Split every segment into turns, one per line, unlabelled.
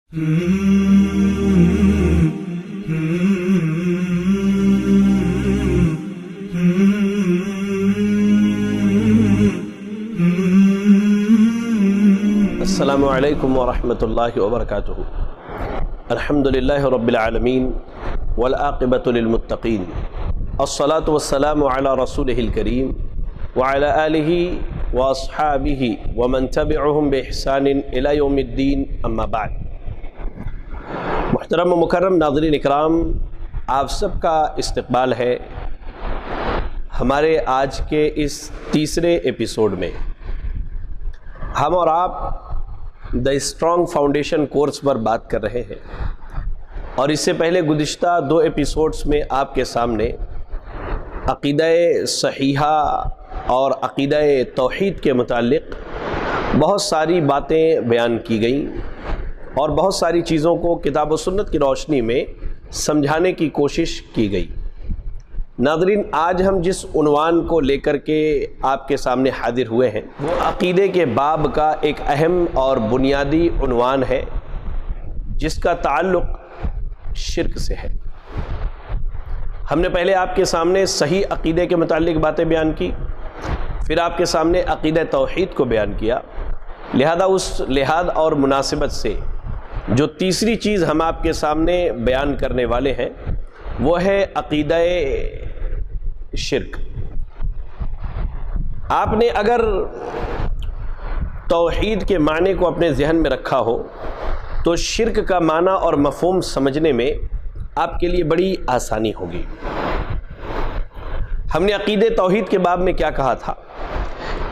السلام علیکم ورحمۃ اللہ وبرکاتہ۔ الحمدللہ رب العالمین والعاقبۃ للمتقین، الصلاۃ والسلام علی رسولہ الکریم وعلی آلہ واصحابہ ومن تبعہم بإحسان الی یوم الدین، اما بعد۔ محترم و مکرم ناظرین اکرام، آپ سب کا استقبال ہے ہمارے آج کے اس تیسرے ایپیسوڈ میں۔ ہم اور آپ دا اسٹرانگ فاؤنڈیشن کورس پر بات کر رہے ہیں، اور اس سے پہلے گزشتہ 2 ایپیسوڈز میں آپ کے سامنے عقیدہ صحیحہ اور عقیدہ توحید کے متعلق بہت ساری باتیں بیان کی گئیں، اور بہت ساری چیزوں کو کتاب و سنت کی روشنی میں سمجھانے کی کوشش کی گئی۔ ناظرین، آج ہم جس عنوان کو لے کر کے آپ کے سامنے حاضر ہوئے ہیں وہ عقیدے کے باب کا ایک اہم اور بنیادی عنوان ہے، جس کا تعلق شرک سے ہے۔ ہم نے پہلے آپ کے سامنے صحیح عقیدے کے متعلق باتیں بیان کی، پھر آپ کے سامنے عقیدہ توحید کو بیان کیا۔ لہذا اس لحاظ اور مناسبت سے جو تیسری چیز ہم آپ کے سامنے بیان کرنے والے ہیں وہ ہے عقیدہ شرک۔ آپ نے اگر توحید کے معنی کو اپنے ذہن میں رکھا ہو تو شرک کا معنی اور مفہوم سمجھنے میں آپ کے لیے بڑی آسانی ہوگی۔ ہم نے عقیدہ توحید کے باب میں کیا کہا تھا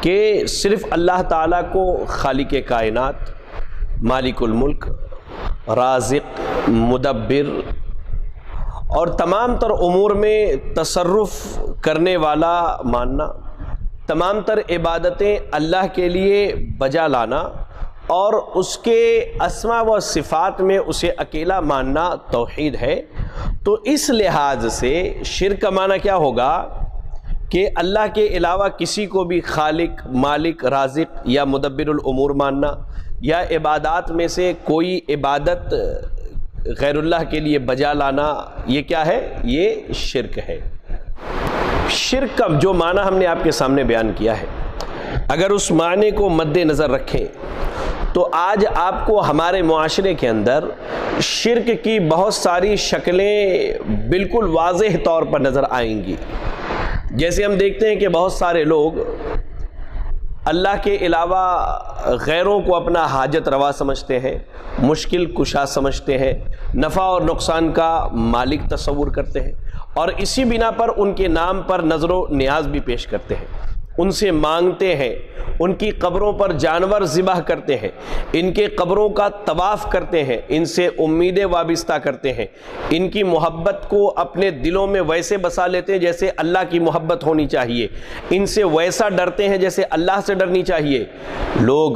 کہ صرف اللہ تعالیٰ کو خالق کائنات، مالک الملک، رازق، مدبر اور تمام تر امور میں تصرف کرنے والا ماننا، تمام تر عبادتیں اللہ کے لیے بجا لانا اور اس کے اسماء و صفات میں اسے اکیلا ماننا توحید ہے۔ تو اس لحاظ سے شرک کا معنی کیا ہوگا کہ اللہ کے علاوہ کسی کو بھی خالق، مالک، رازق یا مدبر الامور ماننا، یا عبادات میں سے کوئی عبادت غیر اللہ کے لیے بجا لانا، یہ کیا ہے؟ یہ شرک ہے۔ شرک کا جو معنی ہم نے آپ کے سامنے بیان کیا ہے، اگر اس معنی کو مد نظر رکھیں تو آج آپ کو ہمارے معاشرے کے اندر شرک کی بہت ساری شکلیں بالکل واضح طور پر نظر آئیں گی۔ جیسے ہم دیکھتے ہیں کہ بہت سارے لوگ اللہ کے علاوہ غیروں کو اپنا حاجت روا سمجھتے ہیں، مشکل کشا سمجھتے ہیں، نفع اور نقصان کا مالک تصور کرتے ہیں، اور اسی بنا پر ان کے نام پر نظر و نیاز بھی پیش کرتے ہیں، ان سے مانگتے ہیں، ان کی قبروں پر جانور ذبح کرتے ہیں، ان کے قبروں کا طواف کرتے ہیں، ان سے امیدیں وابستہ کرتے ہیں، ان کی محبت کو اپنے دلوں میں ویسے بسا لیتے ہیں جیسے اللہ کی محبت ہونی چاہیے، ان سے ویسا ڈرتے ہیں جیسے اللہ سے ڈرنی چاہیے۔ لوگ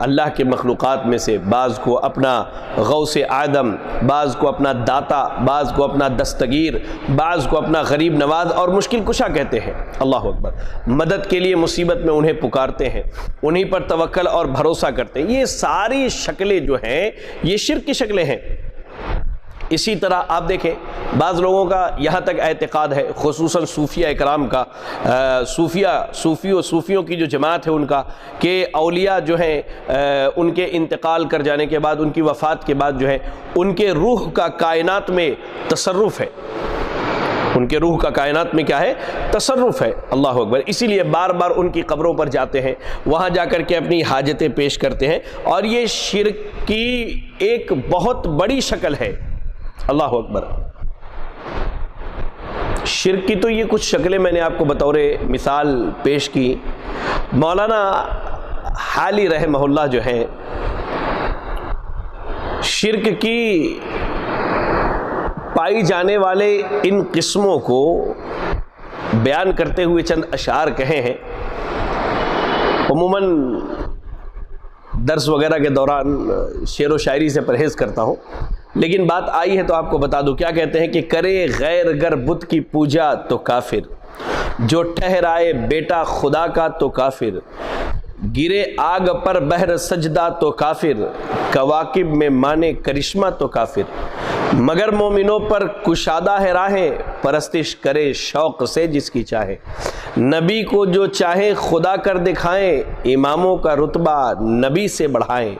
اللہ کے مخلوقات میں سے بعض کو اپنا غوث اعظم، بعض کو اپنا داتا، بعض کو اپنا دستگیر، بعض کو اپنا غریب نواز اور مشکل کشا کہتے ہیں۔ اللہ اکبر۔ مدد کے لیے مصیبت میں انہیں پکارتے ہیں، انہیں پر توکل اور بھروسہ کرتے ہیں۔ یہ ساری شکلیں جو ہیں یہ شرک کی شکلیں ہیں۔ اسی طرح آپ دیکھیں بعض لوگوں کا یہاں تک اعتقاد ہے، خصوصاً صوفیہ اکرام کا، صوفیوں کی جو جماعت ہے ان کا، کہ اولیاء جو ہیں ان کے انتقال کر جانے کے بعد، ان کی وفات کے بعد جو ہے ان کے روح کا کائنات میں تصرف ہے، ان کے روح کا کائنات میں کیا ہے؟ تصرف ہے۔ اللہ اکبر۔ اسی لیے بار بار ان کی قبروں پر جاتے ہیں، وہاں جا کر کے اپنی حاجتیں پیش کرتے ہیں، اور یہ شرک کی ایک بہت بڑی شکل ہے۔ اللہ اکبر۔ شرک کی تو یہ کچھ شکلیں میں نے آپ کو بطور مثال پیش کی۔ مولانا حالی رحمہ اللہ جو ہیں شرک کی پائی جانے والے ان قسموں کو بیان کرتے ہوئے چند اشعار کہے ہیں۔ عموماً درس وغیرہ کے دوران شعر و شاعری سے پرہیز کرتا ہوں، لیکن بات آئی ہے تو آپ کو بتا دوں۔ کیا کہتے ہیں کہ کرے غیر گر بت کی پوجا تو کافر، جو ٹھہرائے بیٹا خدا کا تو کافر، گرے آگ پر بہر سجدہ تو کافر، کواکب میں مانے کرشمہ تو کافر، مگر مومنوں پر کشادہ ہے راہیں، پرستش کرے شوق سے جس کی چاہے، نبی کو جو چاہے خدا کر دکھائیں، اماموں کا رتبہ نبی سے بڑھائیں،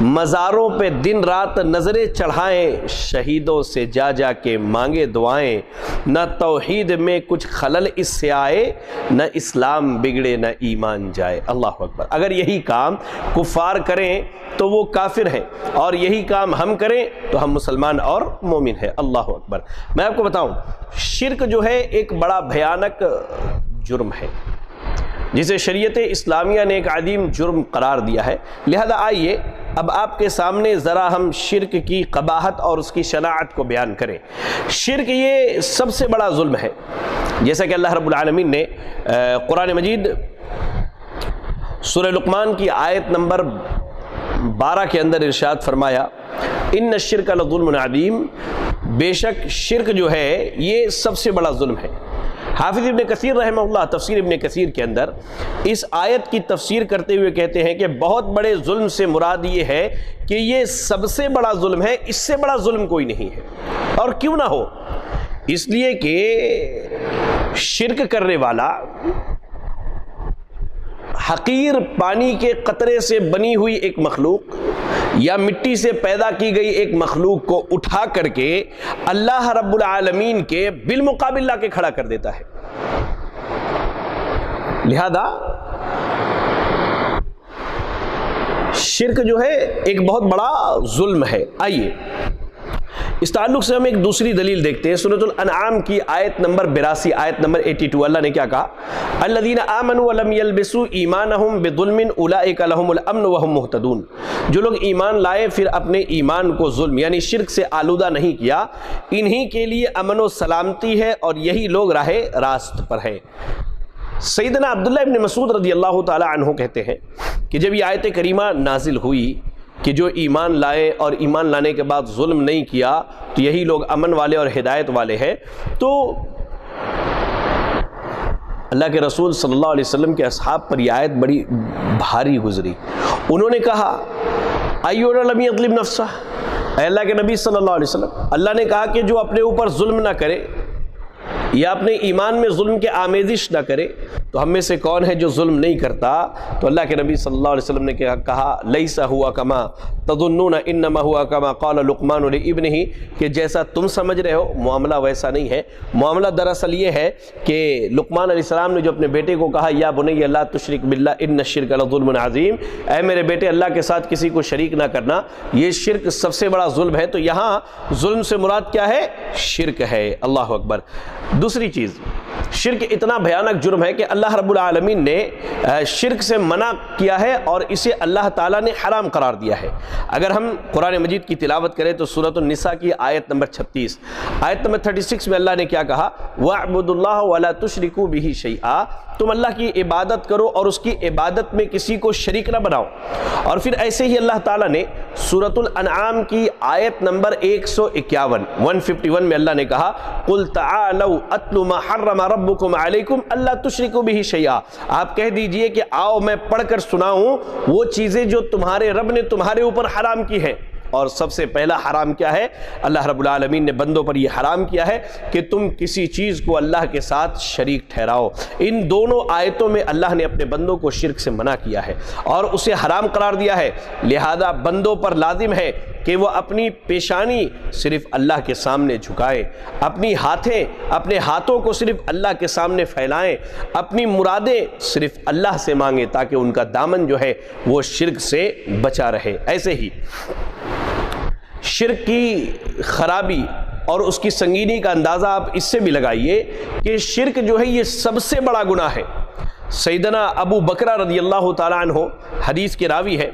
مزاروں پہ دن رات نظریں چڑھائیں، شہیدوں سے جا جا کے مانگے دعائیں، نہ توحید میں کچھ خلل اس سے آئے، نہ اسلام بگڑے نہ ایمان جائے۔ اللہ اکبر۔ اگر یہی کام کفار کریں تو وہ کافر ہیں، اور یہی کام ہم کریں تو ہم مسلمان اور مومن ہیں۔ اللہ اکبر۔ میں آپ کو بتاؤں، شرک جو ہے ایک بڑا بھیانک جرم ہے جسے شریعت اسلامیہ نے ایک عظیم جرم قرار دیا ہے۔ لہذا آئیے اب آپ کے سامنے ذرا ہم شرک کی قباحت اور اس کی شناعت کو بیان کریں۔ شرک یہ سب سے بڑا ظلم ہے، جیسا کہ اللہ رب العالمین نے قرآن مجید سورہ لقمان کی آیت نمبر 12 کے اندر ارشاد فرمایا، ان الشرک لظلم عظیم، بے شک شرک جو ہے یہ سب سے بڑا ظلم ہے۔ حافظ ابن کثیر رحمہ اللہ تفسیر ابن کثیر کے اندر اس آیت کی تفسیر کرتے ہوئے کہتے ہیں کہ بہت بڑے ظلم سے مراد یہ ہے کہ یہ سب سے بڑا ظلم ہے، اس سے بڑا ظلم کوئی نہیں ہے۔ اور کیوں نہ ہو؟ اس لیے کہ شرک کرنے والا حقیر پانی کے قطرے سے بنی ہوئی ایک مخلوق یا مٹی سے پیدا کی گئی ایک مخلوق کو اٹھا کر کے اللہ رب العالمین کے بالمقابل لا کے کھڑا کر دیتا ہے۔ لہذا شرک جو ہے ایک بہت بڑا ظلم ہے۔ آئیے اس تعلق سے ہم ایک دوسری دلیل دیکھتے ہیں۔ سورۃ الانعام کی آیت نمبر 82، آیت نمبر 82، اللہ نے کیا کہا؟ الذین آمنوا ولم یلبسوا ایمانہم بظلم اولئک لہم الامن وہم مہتدون، جو لوگ ایمان لائے پھر اپنے ایمان کو ظلم یعنی شرک سے آلودہ نہیں کیا، انہی کے لیے امن و سلامتی ہے اور یہی لوگ راہ راست پر ہیں۔ سیدنا عبداللہ ابن مسعود رضی اللہ تعالی عنہ کہتے ہیں کہ جب یہ آیت کریمہ نازل ہوئی کہ جو ایمان لائے اور ایمان لانے کے بعد ظلم نہیں کیا تو یہی لوگ امن والے اور ہدایت والے ہیں، تو اللہ کے رسول صلی اللہ علیہ وسلم کے اصحاب پر یہ آیت بڑی بھاری گزری۔ انہوں نے کہا ایونا لم یظلم نفسہ، اے اللہ کے نبی صلی اللہ علیہ وسلم، اللہ نے کہا کہ جو اپنے اوپر ظلم نہ کرے یا اپنے ایمان میں ظلم کے آمیزش نہ کرے، تو ہم میں سے کون ہے جو ظلم نہیں کرتا؟ تو اللہ کے نبی صلی اللہ علیہ وسلم نے کہا لیس ہوا کما تظنون انما ہوا کما قال لقمان لابنہ، کہ جیسا تم سمجھ رہے ہو معاملہ ویسا نہیں ہے۔ معاملہ دراصل یہ ہے کہ لقمان علیہ السلام نے جو اپنے بیٹے کو کہا یا بنی لا تشرک باللہ ان الشرک لظلم عظیم، اے میرے بیٹے اللہ کے ساتھ کسی کو شریک نہ کرنا، یہ شرک سب سے بڑا ظلم ہے۔ تو یہاں ظلم سے مراد کیا ہے؟ شرک ہے۔ اللہ اکبر۔ دوسری چیز، شرک اتنا بھیانک جرم ہے کہ اللہ رب العالمین نے شرک سے منع کیا ہے اور اسے اللہ تعالیٰ نے حرام قرار دیا ہے۔ اگر ہم قرآن مجید کی تلاوت کریں تو سورۃ النساء کی آیت نمبر 36، آیت نمبر 36 میں اللہ نے کیا کہا؟ وَاعْبُدُوا اللَّهَ وَلَا تُشْرِكُوا بِهِ شَيْئًا، تم اللہ کی عبادت کرو اور اس کی عبادت میں کسی کو شریک نہ بناؤ۔ اور پھر ایسے ہی اللہ تعالیٰ نے سورۃ الانعام کی آیت نمبر 151 میں اللہ نے کہا قُلْ تَعَالَوْا أَتْلُ مَا حَرَّمَ رَبُّكُمْ عَلَيْكُمْ أَلَّا تُشْرِكُوا بِهِ شَيْئًا، آپ کہہ دیجئے کہ آؤ میں پڑھ کر سناؤں وہ چیزیں جو تمہارے رب نے تمہارے اوپر حرام کی ہیں۔ اور سب سے پہلا حرام کیا ہے؟ اللہ رب العالمین نے بندوں پر یہ حرام کیا ہے کہ تم کسی چیز کو اللہ کے ساتھ شریک ٹھہراؤ۔ ان دونوں آیتوں میں اللہ نے اپنے بندوں کو شرک سے منع کیا ہے اور اسے حرام قرار دیا ہے۔ لہذا بندوں پر لازم ہے کہ وہ اپنی پیشانی صرف اللہ کے سامنے جھکائیں، اپنے ہاتھوں کو صرف اللہ کے سامنے پھیلائیں، اپنی مرادیں صرف اللہ سے مانگیں تاکہ ان کا دامن جو ہے وہ شرک سے بچا رہے۔ ایسے ہی شرک کی خرابی اور اس کی سنگینی کا اندازہ آپ اس سے بھی لگائیے کہ شرک جو ہے یہ سب سے بڑا گناہ ہے۔ سیدنا ابو بکرہ رضی اللہ تعالیٰ عنہ حدیث کے راوی ہے،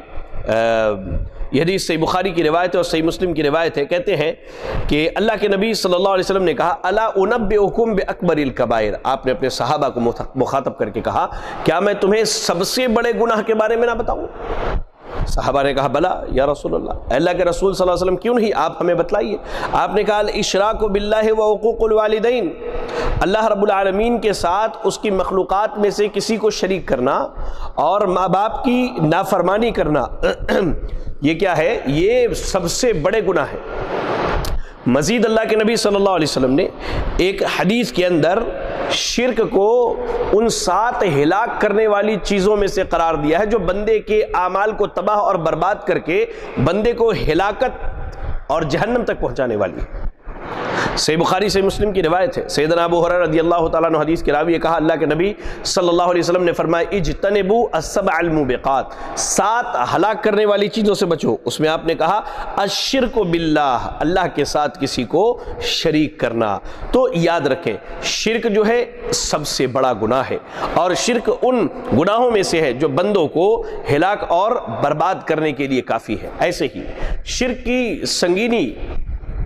یہ حدیث صحیح بخاری کی روایت ہے اور صحیح مسلم کی روایت ہے، کہتے ہیں کہ اللہ کے نبی صلی اللہ علیہ وسلم نے کہا الا انبئکم باکبر الکبائر، آپ نے اپنے صحابہ کو مخاطب کر کے کہا کیا میں تمہیں سب سے بڑے گناہ کے بارے میں نہ بتاؤں؟ صحابہ نے کہا بلا یا رسول اللہ، اللہ کے رسول صلی اللہ علیہ وسلم کیوں نہیں، آپ ہمیں بتلائیے۔ آپ نے کہا الاشراک باللہ و حقوق الوالدین، اللہ رب العالمین کے ساتھ اس کی مخلوقات میں سے کسی کو شریک کرنا اور ماں باپ کی نافرمانی کرنا، یہ کیا ہے؟ یہ سب سے بڑے گناہ ہیں۔ مزید اللہ کے نبی صلی اللہ علیہ وسلم نے ایک حدیث کے اندر شرک کو ان 7 ہلاک کرنے والی چیزوں میں سے قرار دیا ہے جو بندے کے اعمال کو تباہ اور برباد کر کے بندے کو ہلاکت اور جہنم تک پہنچانے والی ہے۔ صحیح بخاری سے مسلم کی روایت ہے، سیدنا ابو ہریرہ رضی اللہ تعالیٰ عنہ حدیث کے راوی ہے، کہا اللہ کے نبی صلی اللہ علیہ وسلم نے فرمایا اجتنبوا السبع الموبقات، 7 ہلاک کرنے والی چیزوں سے بچو۔ اس میں آپ نے کہا الشرک باللہ، اللہ کے ساتھ کسی کو شریک کرنا۔ تو یاد رکھیں شرک جو ہے سب سے بڑا گناہ ہے، اور شرک ان گناہوں میں سے ہے جو بندوں کو ہلاک اور برباد کرنے کے لیے کافی ہے۔ ایسے ہی شرک کی سنگینی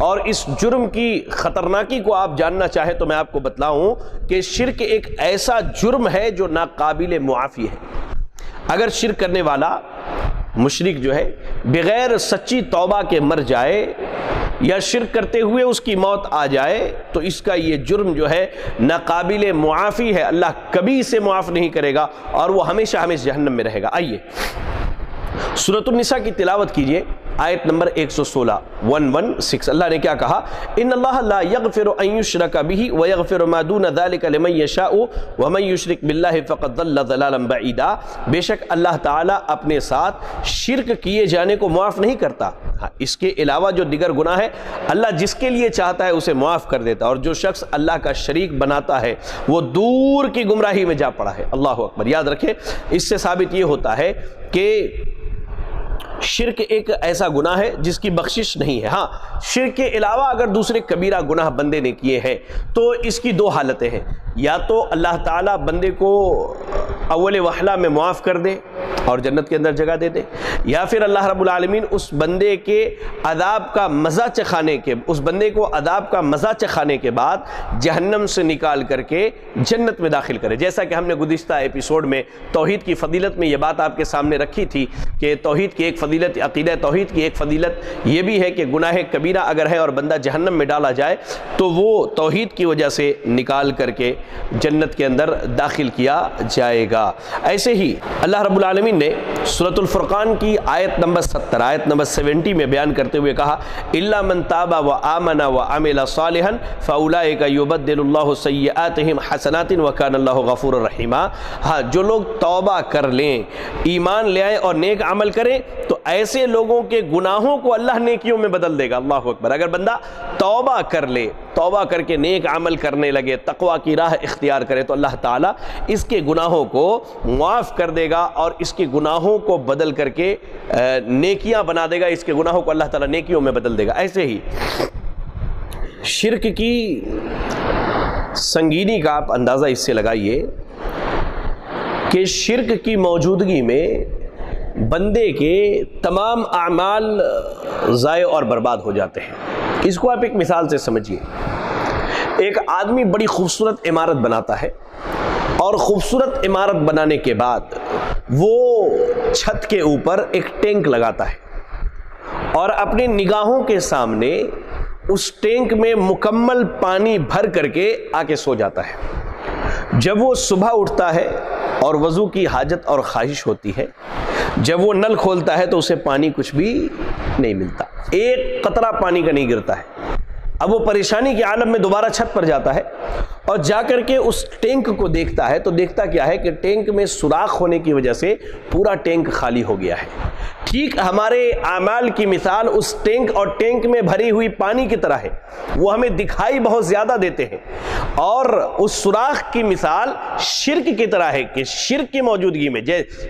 اور اس جرم کی خطرناکی کو آپ جاننا چاہیں تو میں آپ کو بتلاؤں کہ شرک ایک ایسا جرم ہے جو ناقابل معافی ہے۔ اگر شرک کرنے والا مشرک جو ہے بغیر سچی توبہ کے مر جائے یا شرک کرتے ہوئے اس کی موت آ جائے تو اس کا یہ جرم جو ہے ناقابل معافی ہے، اللہ کبھی اسے معاف نہیں کرے گا اور وہ ہمیشہ ہمیشہ جہنم میں رہے گا۔ آئیے سورۃ النساء کی تلاوت کیجئے، آیت نمبر 116 116۔ اللہ نے کیا کہا؟ ان اللہ لا یغفر ان یشرک بہ ویغفر ما دون ذلک لمن یشاء ومن یشرک باللہ فقد ضل ضلالا بعیدا، بے شک اللہ تعالیٰ اپنے ساتھ شرک کیے جانے کو معاف نہیں کرتا، اس کے علاوہ جو دیگر گناہ ہے اللہ جس کے لیے چاہتا ہے اسے معاف کر دیتا، اور جو شخص اللہ کا شریک بناتا ہے وہ دور کی گمراہی میں جا پڑا ہے۔ اللہ اکبر۔ یاد رکھیں اس سے ثابت یہ ہوتا ہے کہ شرک ایک ایسا گناہ ہے جس کی بخشش نہیں ہے۔ ہاں شرک کے علاوہ اگر دوسرے کبیرہ گناہ بندے نے کیے ہیں تو اس کی 2 حالتیں ہیں، یا تو اللہ تعالیٰ بندے کو اول وہلہ میں معاف کر دے اور جنت کے اندر جگہ دے دے، یا پھر اللہ رب العالمین اس بندے کے عذاب کا مزہ چکھانے کے عذاب کا مزہ چکھانے کے بعد جہنم سے نکال کر کے جنت میں داخل کرے۔ جیسا کہ ہم نے گزشتہ ایپیسوڈ میں توحید کی فضیلت میں یہ بات آپ کے سامنے رکھی تھی کہ توحید کی ایک فضیلت، عقیدہ توحید کی ایک فضیلت یہ بھی ہے کہ گناہ کبیرہ اگر ہے اور بندہ جہنم میں ڈالا جائے تو وہ توحید کی وجہ سے نکال کر کے جنت کے اندر داخل کیا جائے گا۔ ایسے ہی اللہ رب العالمین نے سورۃ الفرقان کی آیت نمبر 70 آیت نمبر 70 میں بیان کرتے ہوئے کہا الا من تاب وآمن وعمل صالحا فاولئک یبدل اللہ سیئاتہم حسنات وکان اللہ غفورا رحیما۔ ہاں جو لوگ توبہ کر لیں، ایمان لے آئیں اور نیک عمل کریں تو ایسے لوگوں کے گناہوں کو اللہ نیکیوں میں بدل دے گا۔ اللہ اکبر۔ اگر بندہ توبہ کر لے، توبہ کر کے نیک عمل کرنے لگے، تقوی کی راہ اختیار کرے تو اللہ تعالیٰ اس کے گناہوں کو معاف کر دے گا اور اس کے گناہوں کو بدل کر کے نیکیاں بنا دے گا، اس کے گناہوں کو اللہ تعالیٰ نیکیوں میں بدل دے گا۔ ایسے ہی شرک کی سنگینی کا آپ اندازہ اس سے لگائیے کہ شرک کی موجودگی میں بندے کے تمام اعمال ضائع اور برباد ہو جاتے ہیں۔ اس کو آپ ایک مثال سے سمجھیے۔ ایک آدمی بڑی خوبصورت عمارت بناتا ہے اور خوبصورت عمارت بنانے کے بعد وہ چھت کے اوپر ایک ٹینک لگاتا ہے اور اپنی نگاہوں کے سامنے اس ٹینک میں مکمل پانی بھر کر کے آ کے سو جاتا ہے۔ جب وہ صبح اٹھتا ہے اور وضو کی حاجت اور خواہش ہوتی ہے، جب وہ نل کھولتا ہے تو اسے پانی کچھ بھی نہیں ملتا، ایک قطرہ پانی کا نہیں گرتا ہے۔ اب وہ پریشانی کے عالم میں دوبارہ چھت پر جاتا ہے اور جا کر کے اس ٹینک کو دیکھتا ہے تو دیکھتا کیا ہے کہ ٹینک میں سوراخ ہونے کی وجہ سے پورا ٹینک خالی ہو گیا ہے۔ ٹھیک ہمارے اعمال کی مثال اس ٹینک اور ٹینک میں بھری ہوئی پانی کی طرح ہے، وہ ہمیں دکھائی بہت زیادہ دیتے ہیں، اور اس سوراخ کی مثال شرک کی طرح ہے کہ شرک کی موجودگی میں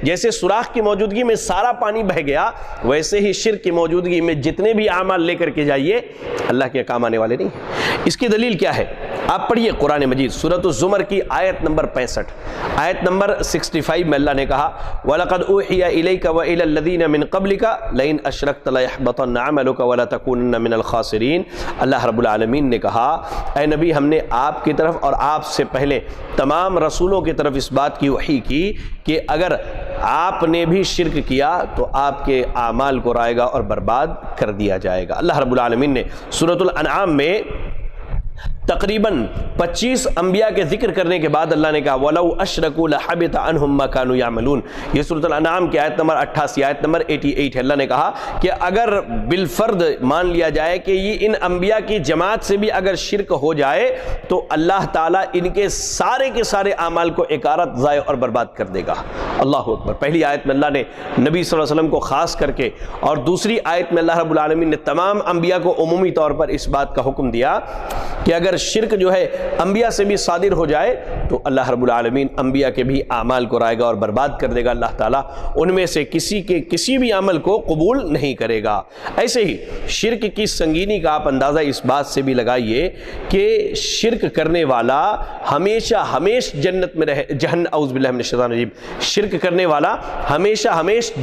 جیسے سوراخ کی موجودگی میں سارا پانی بہہ گیا، ویسے ہی شرک کی موجودگی میں جتنے بھی اعمال لے کر کے جائیے اللہ کے کام آنے والے نہیں ہیں۔ اس کی دلیل کیا ہے؟ آپ پڑھیے قرآن مجید سورۃ الزمر کی آیت نمبر 65، آیت نمبر 65 میں اللہ نے کہا وَلَقَدْ أُوحِيَ إِلَيْكَ وَإِلَى الَّذِينَ مِن قَبْلِكَ لَئِنْ أَشْرَكْتَ لَيَحْبَطَنَّ عَمَلُكَ وَلَتَكُونَنَّ مِنَ الْخَاسِرِينَ۔ اللہ رب العالمین نے کہا اے نبی ہم نے آپ کی طرف اور آپ سے پہلے تمام رسولوں کی طرف اس بات کی وحی کی کہ اگر آپ نے بھی شرک کیا تو آپ کے اعمال کو رائے گا اور برباد کر دیا جائے گا۔ اللہ رب العالمین نے سورۃ الانعام میں تقریباً 25 انبیاء کے ذکر کرنے کے بعد اللہ نے کہا وَلَوْ أَشْرَكُوا لَحَبِطَ عَنْهُمْ مَا كَانُوا يَعْمَلُونَ۔ یہ سورۃ الانعام کی آیت نمبر 88، آیت نمبر 88 ہے۔ اللہ نے کہا کہ اگر بالفرد مان لیا جائے کہ یہ ان انبیاء کی جماعت سے بھی اگر شرک ہو جائے تو اللہ تعالیٰ ان کے سارے اعمال کو اکارت ضائع اور برباد کر دے گا۔ اللہ اکبر۔ پہلی آیت میں اللہ نے نبی صلی اللہ علیہ وسلم کو خاص کر کے، اور دوسری آیت میں اللہ رب العالمین نے تمام انبیاء کو عمومی طور پر اس بات کا حکم دیا کہ اگر شرک جو ہے انبیاء سے بھی صادر ہو جائے تو اللہ رب العالمین انبیاء کے بھی اعمال کو رائے گا اور برباد کر دے گا۔ اللہ تعالیٰ ان میں سے کسی کے کسی بھی عمل کو قبول نہیں کرے گا۔ ایسے ہی شرک کی سنگینی کا آپ اندازہ اس بات سے بھی لگائیے کہ شرک کرنے والا ہمیشہ جنت میں رہے، اعوذ باللہ من الشیطان الرجیم، شرک کرنے والا ہمیشہ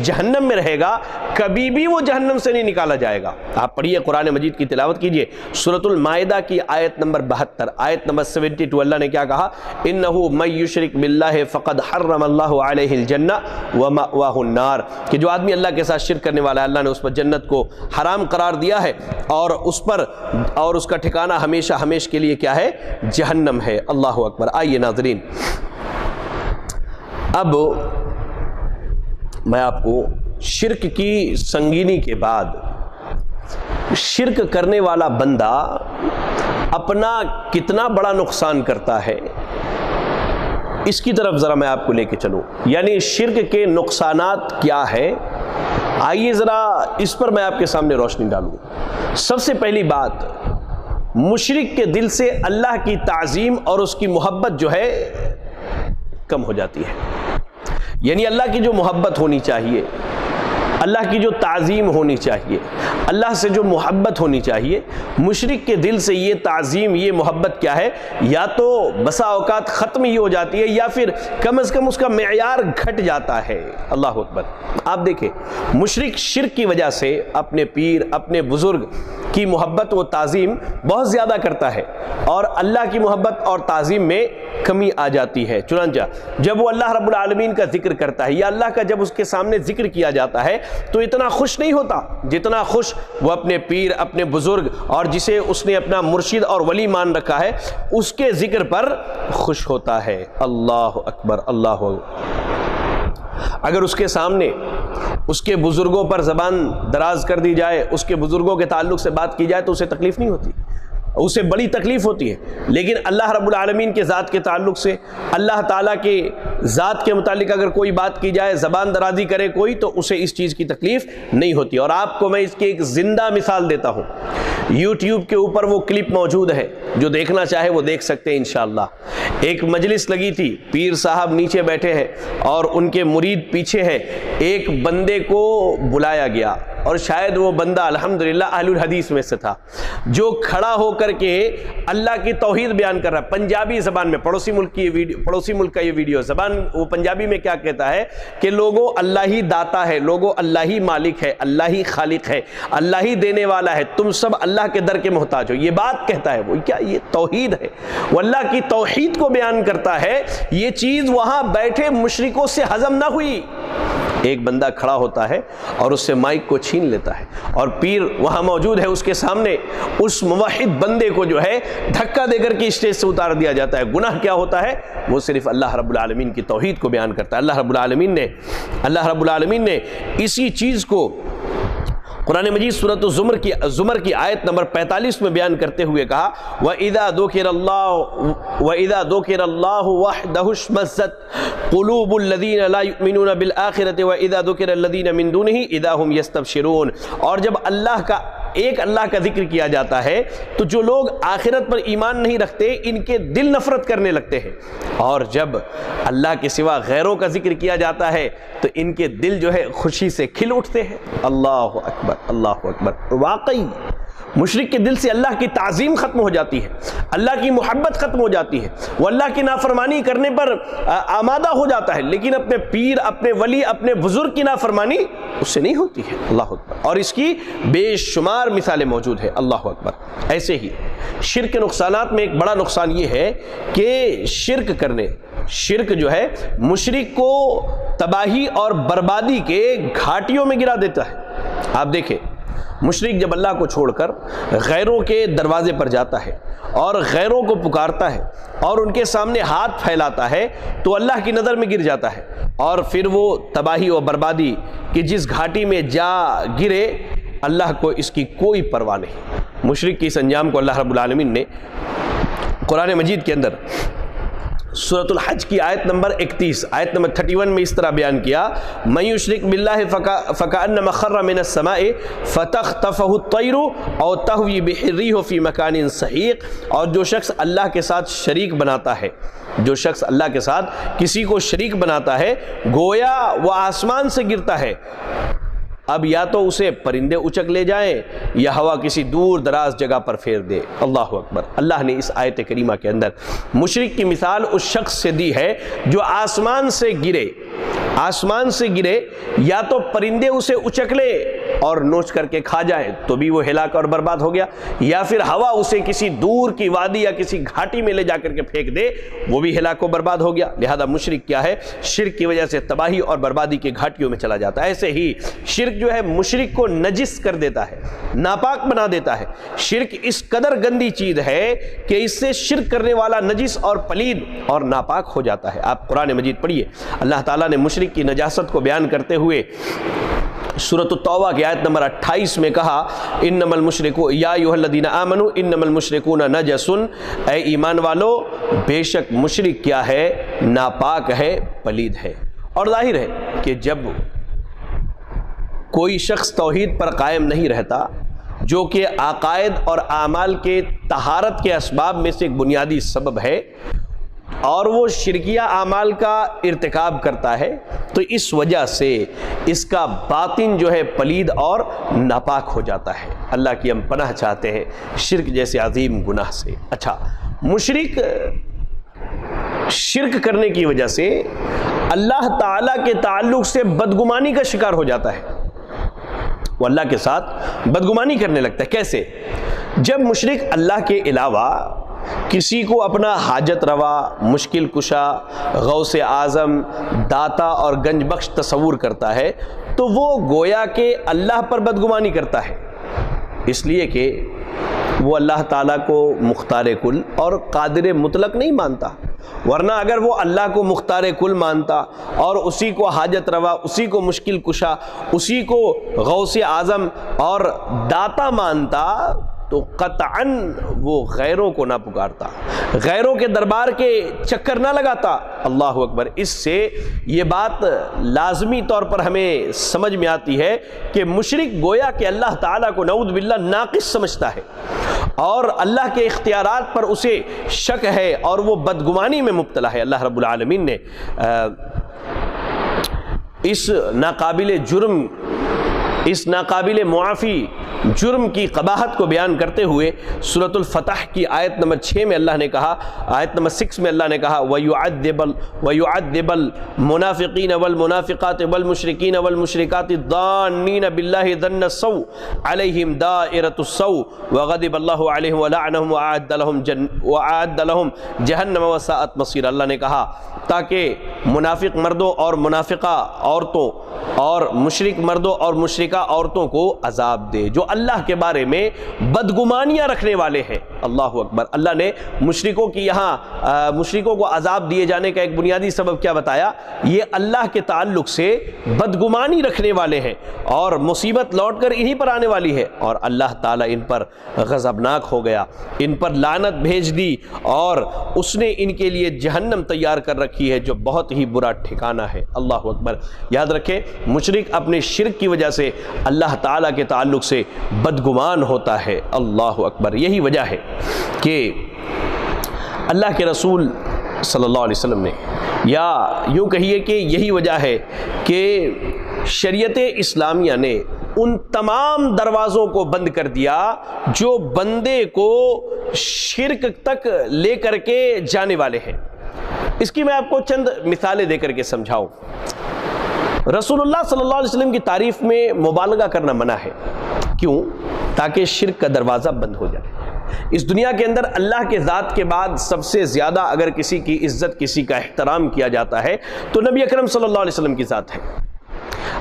جہنم میں رہے گا، کبھی بھی وہ جہنم سے نہیں نکالا جائے گا۔ آپ پڑھیے قرآن مجید کی تلاوت کیجئے سورۃ المائدہ کی آیت نمبر 72، آیت نمبر 72۔ اللہ نے کیا کہا انہ من یشرک باللہ فقد حرم اللہ علیہ الجنہ ومأواہ النار، کہ جو آدمی اللہ کے ساتھ شرک کرنے والا ہے اللہ نے اس پر جنت کو حرام قرار دیا ہے اور اس کا ٹھکانہ ہمیشہ کے لیے کیا ہے؟ جہنم ہے۔ اللہ اکبر۔ آئیے ناظرین، اب میں آپ کو شرک کی سنگینی کے بعد شرک کرنے والا بندہ اپنا کتنا بڑا نقصان کرتا ہے اس کی طرف ذرا میں آپ کو لے کے چلوں، یعنی شرک کے نقصانات کیا ہے، آئیے ذرا اس پر میں آپ کے سامنے روشنی ڈالوں۔ سب سے پہلی بات، مشرک کے دل سے اللہ کی تعظیم اور اس کی محبت جو ہے کم ہو جاتی ہے، یعنی اللہ کی جو محبت ہونی چاہیے، اللہ کی جو تعظیم ہونی چاہیے، اللہ سے جو محبت ہونی چاہیے، مشرک کے دل سے یہ تعظیم، یہ محبت کیا ہے، یا تو بسا اوقات ختم ہی ہو جاتی ہے یا پھر کم از کم اس کا معیار گھٹ جاتا ہے۔ اللہ اکبر۔ آپ دیکھیں مشرک شرک کی وجہ سے اپنے پیر، اپنے بزرگ کی محبت و تعظیم بہت زیادہ کرتا ہے اور اللہ کی محبت اور تعظیم میں کمی آ جاتی ہے۔ چنانچہ جب وہ اللہ رب العالمین کا ذکر کرتا ہے یا اللہ کا جب اس کے سامنے ذکر کیا جاتا ہے تو اتنا خوش نہیں ہوتا جتنا خوش وہ اپنے پیر، اپنے بزرگ اور جسے اس نے اپنا مرشد اور ولی مان رکھا ہے اس کے ذکر پر خوش ہوتا ہے۔ اللہ اکبر، اللہ اکبر۔ اگر اس کے سامنے اس کے بزرگوں پر زبان دراز کر دی جائے، اس کے بزرگوں کے تعلق سے بات کی جائے تو اسے تکلیف نہیں ہوتی، اسے بڑی تکلیف ہوتی ہے، لیکن اللہ رب العالمین کے ذات کے تعلق سے، اللہ تعالیٰ کے ذات کے متعلق اگر کوئی بات کی جائے، زبان درازی کرے کوئی، تو اسے اس چیز کی تکلیف نہیں ہوتی۔ اور آپ کو میں اس کی ایک زندہ مثال دیتا ہوں، یوٹیوب کے اوپر وہ کلپ موجود ہے، جو دیکھنا چاہے وہ دیکھ سکتے ہیں انشاءاللہ۔ ایک مجلس لگی تھی، پیر صاحب نیچے بیٹھے ہیں اور ان کے مرید پیچھے ہیں، ایک بندے کو بلایا گیا اور شاید وہ بندہ الحمدللہ اہل الحدیث میں سے تھا، جو کھڑا ہو کر کے اللہ کی توحید بیان کر رہا ہے پنجابی زبان میں۔ پڑوسی ملک کا یہ ویڈیو زبان، وہ پنجابی میں کیا کہتا ہے کہ لوگوں اللہ ہی داتا ہے، لوگوں اللہ ہی مالک ہے، اللہ ہی خالق ہے، اللہ ہی دینے والا ہے، تم سب اللہ کے در کے محتاج ہو، یہ بات کہتا ہے وہ۔ کیا یہ توحید ہے؟ وہ اللہ کی توحید کو بیان کرتا ہے۔ یہ چیز وہاں بیٹھے مشرکوں سے ہضم نہ ہوئی۔ ایک بندہ کھڑا ہوتا ہے اور اس سے مائک کو چھین لیتا ہے اور پیر وہاں موجود ہے، اس کے سامنے اس موحد بندے کو جو ہے دھکا دے کر کے اسٹیج سے اتار دیا جاتا ہے۔ گناہ کیا ہوتا ہے؟ وہ صرف اللہ رب العالمین کی توحید کو بیان کرتا ہے۔ اللہ رب العالمین نے اسی چیز کو قرآن مجید سورۃ الزمر کی آیت نمبر 45 میں بیان کرتے ہوئے کہا وَإِذَا ذُكِرَ اللَّهُ وَحْدَهُ اشْمَأَزَّتْ قُلُوبُ الَّذِينَ لَا يُؤْمِنُونَ بِالْآخِرَةِ وَإِذَا ذُكِرَ الَّذِينَ مِن دُونِهِ إِذَا هُمْ يَسْتَبْشِرُونَ۔ اور جب اللہ کا ذکر کیا جاتا ہے تو جو لوگ آخرت پر ایمان نہیں رکھتے ان کے دل نفرت کرنے لگتے ہیں، اور جب اللہ کے سوا غیروں کا ذکر کیا جاتا ہے تو ان کے دل جو ہے خوشی سے کھل اٹھتے ہیں۔ اللہ اکبر، اللہ اکبر۔ مشرک کے دل سے اللہ کی تعظیم ختم ہو جاتی ہے، اللہ کی محبت ختم ہو جاتی ہے، وہ اللہ کی نافرمانی کرنے پر آمادہ ہو جاتا ہے، لیکن اپنے پیر، اپنے ولی، اپنے بزرگ کی نافرمانی اس سے نہیں ہوتی ہے۔ اللہ اکبر۔ اور اس کی بے شمار مثالیں موجود ہیں۔ اللہ اکبر۔ ایسے ہی شرک کے نقصانات میں ایک بڑا نقصان یہ ہے کہ شرک جو ہے مشرک کو تباہی اور بربادی کے گھاٹیوں میں گرا دیتا ہے۔ آپ دیکھیں، مشرک جب اللہ کو چھوڑ کر غیروں کے دروازے پر جاتا ہے اور غیروں کو پکارتا ہے اور ان کے سامنے ہاتھ پھیلاتا ہے تو اللہ کی نظر میں گر جاتا ہے، اور پھر وہ تباہی و بربادی کی جس گھاٹی میں جا گرے اللہ کو اس کی کوئی پرواہ نہیں۔ مشرک کی اس انجام کو اللہ رب العالمین نے قرآن مجید کے اندر سورۃ الحج کی آیت نمبر 31، آیت نمبر 31 میں اس طرح بیان کیا، مَن یشرک بِاللَّہِ فَكَأَنَّمَا خَرَّ مِنَ السَّمَاءِ فَتَخْطَفُهُ الطَّيْرُ أَوْ تَهْوِي بِهِ الرِّيحُ فِي مَكَانٍ سَحِيقٍ۔ اور جو شخص اللہ کے ساتھ شریک بناتا ہے، جو شخص اللہ کے ساتھ کسی کو شریک بناتا ہے، گویا وہ آسمان سے گرتا ہے، اب یا تو اسے پرندے اچک لے جائیں یا ہوا کسی دور دراز جگہ پر پھیر دے۔ اللہ اکبر۔ اللہ نے اس آیت کریمہ کے اندر مشرک کی مثال اس شخص سے دی ہے جو آسمان سے گرے، یا تو پرندے اسے اچک لے اور نوچ کر کے کھا جائیں تو بھی وہ ہلاک اور برباد ہو گیا، یا پھر ہوا اسے کسی دور کی وادی یا کسی گھاٹی میں لے جا کر کے پھینک دے، وہ بھی ہلاک و برباد ہو گیا۔ لہذا مشرک کیا ہے؟ شرک کی وجہ سے تباہی اور بربادی کی گھاٹیوں میں چلا جاتا ہے۔ ایسے ہی شرک جو ہے مشرک کو نجس کر دیتا ہے، ناپاک بنا دیتا ہے۔ شرک اس قدر گندی چیز ہے کہ اس سے شرک کرنے والا نجس اور پلید اور ناپاک ہو جاتا ہے۔ آپ قرآن مجید پڑھیے، اللہ تعالیٰ نے مشرک کی نجاست کو بیان کرتے ہوئے سورۃ التوبہ کی آیت نمبر 28 میں کہا، انما المشرکون یا ایھا الذین آمنوا انما المشرکون نجس، اے ایمان والو بے شک مشرک کیا ہے؟ ناپاک ہے، پلید ہے۔ اور ظاہر ہے کہ جب کوئی شخص توحید پر قائم نہیں رہتا، جو کہ عقائد اور اعمال کے طہارت کے اسباب میں سے ایک بنیادی سبب ہے، اور وہ شرکیہ اعمال کا ارتکاب کرتا ہے، تو اس وجہ سے اس کا باطن جو ہے پلید اور ناپاک ہو جاتا ہے۔ اللہ کی ہم پناہ چاہتے ہیں شرک جیسے عظیم گناہ سے۔ اچھا، مشرک شرک کرنے کی وجہ سے اللہ تعالیٰ کے تعلق سے بدگمانی کا شکار ہو جاتا ہے، وہ اللہ کے ساتھ بدگمانی کرنے لگتا ہے۔ کیسے؟ جب مشرک اللہ کے علاوہ کسی کو اپنا حاجت روا، مشکل کشا، غوث اعظم، داتا اور گنج بخش تصور کرتا ہے تو وہ گویا کہ اللہ پر بدگمانی کرتا ہے، اس لیے کہ وہ اللہ تعالیٰ کو مختار کل اور قادر مطلق نہیں مانتا۔ ورنہ اگر وہ اللہ کو مختار کل مانتا اور اسی کو حاجت روا، اسی کو مشکل کشا، اسی کو غوث اعظم اور داتا مانتا تو قطعاً وہ غیروں کو نہ پکارتا، غیروں کے دربار کے چکر نہ لگاتا۔ اللہ اکبر۔ اس سے یہ بات لازمی طور پر ہمیں سمجھ میں آتی ہے کہ مشرک گویا کہ اللہ تعالیٰ کو نعوذ باللہ ناقص سمجھتا ہے، اور اللہ کے اختیارات پر اسے شک ہے، اور وہ بدگمانی میں مبتلا ہے۔ اللہ رب العالمین نے اس ناقابل معافی جرم کی قباحت کو بیان کرتے ہوئے سورۃ الفتح کی آیت نمبر 6 میں اللہ نے کہا، آیت نمبر 6 میں اللہ نے کہا، وَيُعَذِّبَ الْمُنَافِقِينَ وَالْمُنَافِقَاتِ وَالْمُشْرِكِينَ وَالْمُشْرِكَاتِ الظَّانِّينَ بِاللَّهِ ظَنَّ السَّوْءِ عَلَيْهِمْ دَائِرَةُ السَّوْءِ وَغَضِبَ اللَّهُ عَلَيْهِمْ وَلَعَنَهُمْ وَأَعَدَّ لَهُمْ جَهَنَّمَ وَسَاءَتْ مَصِيرًا۔ اللہ نے کہا تاکہ منافق مردوں اور منافقہ عورتوں اور مشرک مردوں اور مشرکہ عورتوں کو عذاب دے جو اللہ کے بارے میں بدگمانیاں رکھنے والے ہیں۔ اللہ اکبر۔ اللہ نے مشرکوں کو عذاب دیے جانے کا ایک بنیادی سبب کیا بتایا؟ یہ اللہ کے تعلق سے بدگمانی رکھنے والے ہیں، اور مصیبت لوٹ کر انہی پر آنے والی ہے، اور اللہ تعالیٰ ان پر غضبناک ہو گیا، ان پر لعنت بھیج دی، اور اس نے ان کے لیے جہنم تیار کر رکھی ہے جو بہت ہی برا ٹھکانہ ہے۔ اللہ اکبر۔ یاد رکھیں، مشرک اپنے شرک کی وجہ سے اللہ تعالیٰ کے تعلق سے بدگمان ہوتا ہے۔ اللہ اکبر۔ یہی وجہ ہے کہ اللہ کے رسول صلی اللہ علیہ وسلم نے، یا یوں کہیے کہ یہی وجہ ہے کہ شریعت اسلامیہ نے ان تمام دروازوں کو بند کر دیا جو بندے کو شرک تک لے کر کے جانے والے ہیں۔ اس کی میں آپ کو چند مثالیں دے کر کے سمجھاؤں۔ رسول اللہ صلی اللہ علیہ وسلم کی تعریف میں مبالغہ کرنا منع ہے۔ کیوں؟ تاکہ شرک کا دروازہ بند ہو جائے۔ اس دنیا کے اندر اللہ کے ذات کے بعد سب سے زیادہ اگر کسی کی عزت، کسی کا احترام کیا جاتا ہے تو نبی اکرم صلی اللہ علیہ وسلم کی ذات ہے۔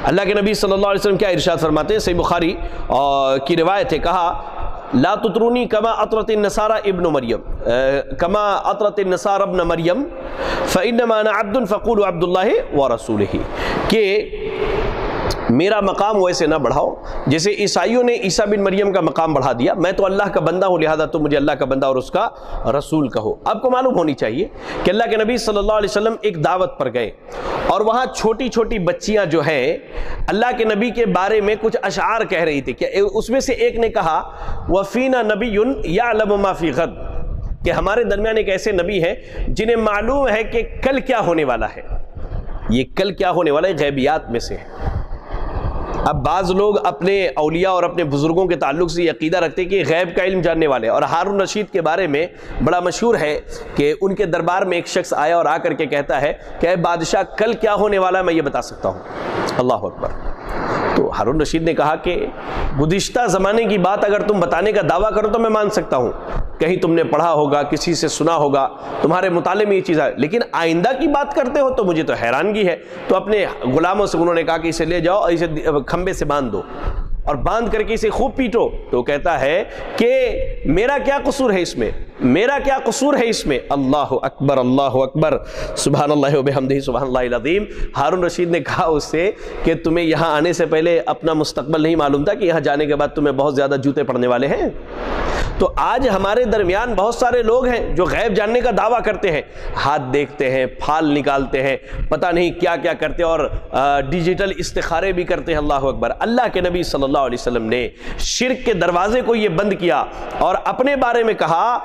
اللہ کے نبی صلی اللہ علیہ وسلم کیا ارشاد فرماتے ہیں؟ صحیح بخاری کی روایت ہے، کہا لا تطرونی کما اطرت النصارى ابن مریم کما اطرت النصارى ابن مریم فانما انا عبد فقولوا عبد اللہ ورسولہ، کہ میرا مقام ویسے نہ بڑھاؤ جیسے عیسائیوں نے عیسیٰ بن مریم کا مقام بڑھا دیا۔ میں تو اللہ کا بندہ ہوں، لہذا تم مجھے اللہ کا بندہ اور اس کا رسول کہو۔ آپ کو معلوم ہونی چاہیے کہ اللہ کے نبی صلی اللہ علیہ وسلم ایک دعوت پر گئے اور وہاں چھوٹی چھوٹی بچیاں جو ہیں اللہ کے نبی کے بارے میں کچھ اشعار کہہ رہی تھی، کہ اس میں سے ایک نے کہا وَفِينَا نَبِيٌّ يَعْلَمُ مَا فِي غَدٍ، کہ ہمارے درمیان ایک ایسے نبی ہیں جنہیں معلوم ہے کہ کل کیا ہونے والا ہے۔ یہ کل کیا ہونے والا ہے غیبیات میں سے ہے۔ اب بعض لوگ اپنے اولیاء اور اپنے بزرگوں کے تعلق سے یہ عقیدہ رکھتے ہیں کہ غیب کا علم جاننے والے، اور ہارون رشید کے بارے میں بڑا مشہور ہے کہ ان کے دربار میں ایک شخص آیا اور آ کر کے کہتا ہے کہ اے بادشاہ کل کیا ہونے والا ہے میں یہ بتا سکتا ہوں۔ اللہ اکبر۔ تو ہارون رشید نے کہا کہ گزشتہ زمانے کی بات اگر تم بتانے کا دعویٰ کرو تو میں مان سکتا ہوں، کہیں تم نے پڑھا ہوگا، کسی سے سنا ہوگا، تمہارے مطالعے میں یہ چیز ہے، لیکن آئندہ کی بات کرتے ہو تو مجھے تو حیرانگی ہے۔ تو اپنے غلاموں سے انہوں نے کہا کہ اسے لے جاؤ اور اسے کھمبے سے باندھ دو اور باندھ کر کے اسے خوب پیٹو۔ تو کہتا ہے کہ میرا کیا قصور ہے اس میں، میرا کیا قصور ہے اس میں؟ اللہ اکبر، اللہ اکبر، سبحان اللہ و بحمدہ، سبحان اللہ العظیم۔ ہارون رشید نے کہا اس سے کہ تمہیں یہاں آنے سے پہلے اپنا مستقبل نہیں معلوم تھا کہ یہاں جانے کے بعد تمہیں بہت زیادہ جوتے پڑنے والے ہیں؟ تو آج ہمارے درمیان بہت سارے لوگ ہیں جو غیب جاننے کا دعویٰ کرتے ہیں، ہاتھ دیکھتے ہیں، پھال نکالتے ہیں، پتہ نہیں کیا کیا کرتے ہیں، اور ڈیجیٹل استخارے بھی کرتے ہیں۔ اللہ اکبر۔ اللہ کے نبی صلی اللہ علیہ وسلم نے شرک کے دروازے کو یہ بند کیا اور اپنے بارے میں کہا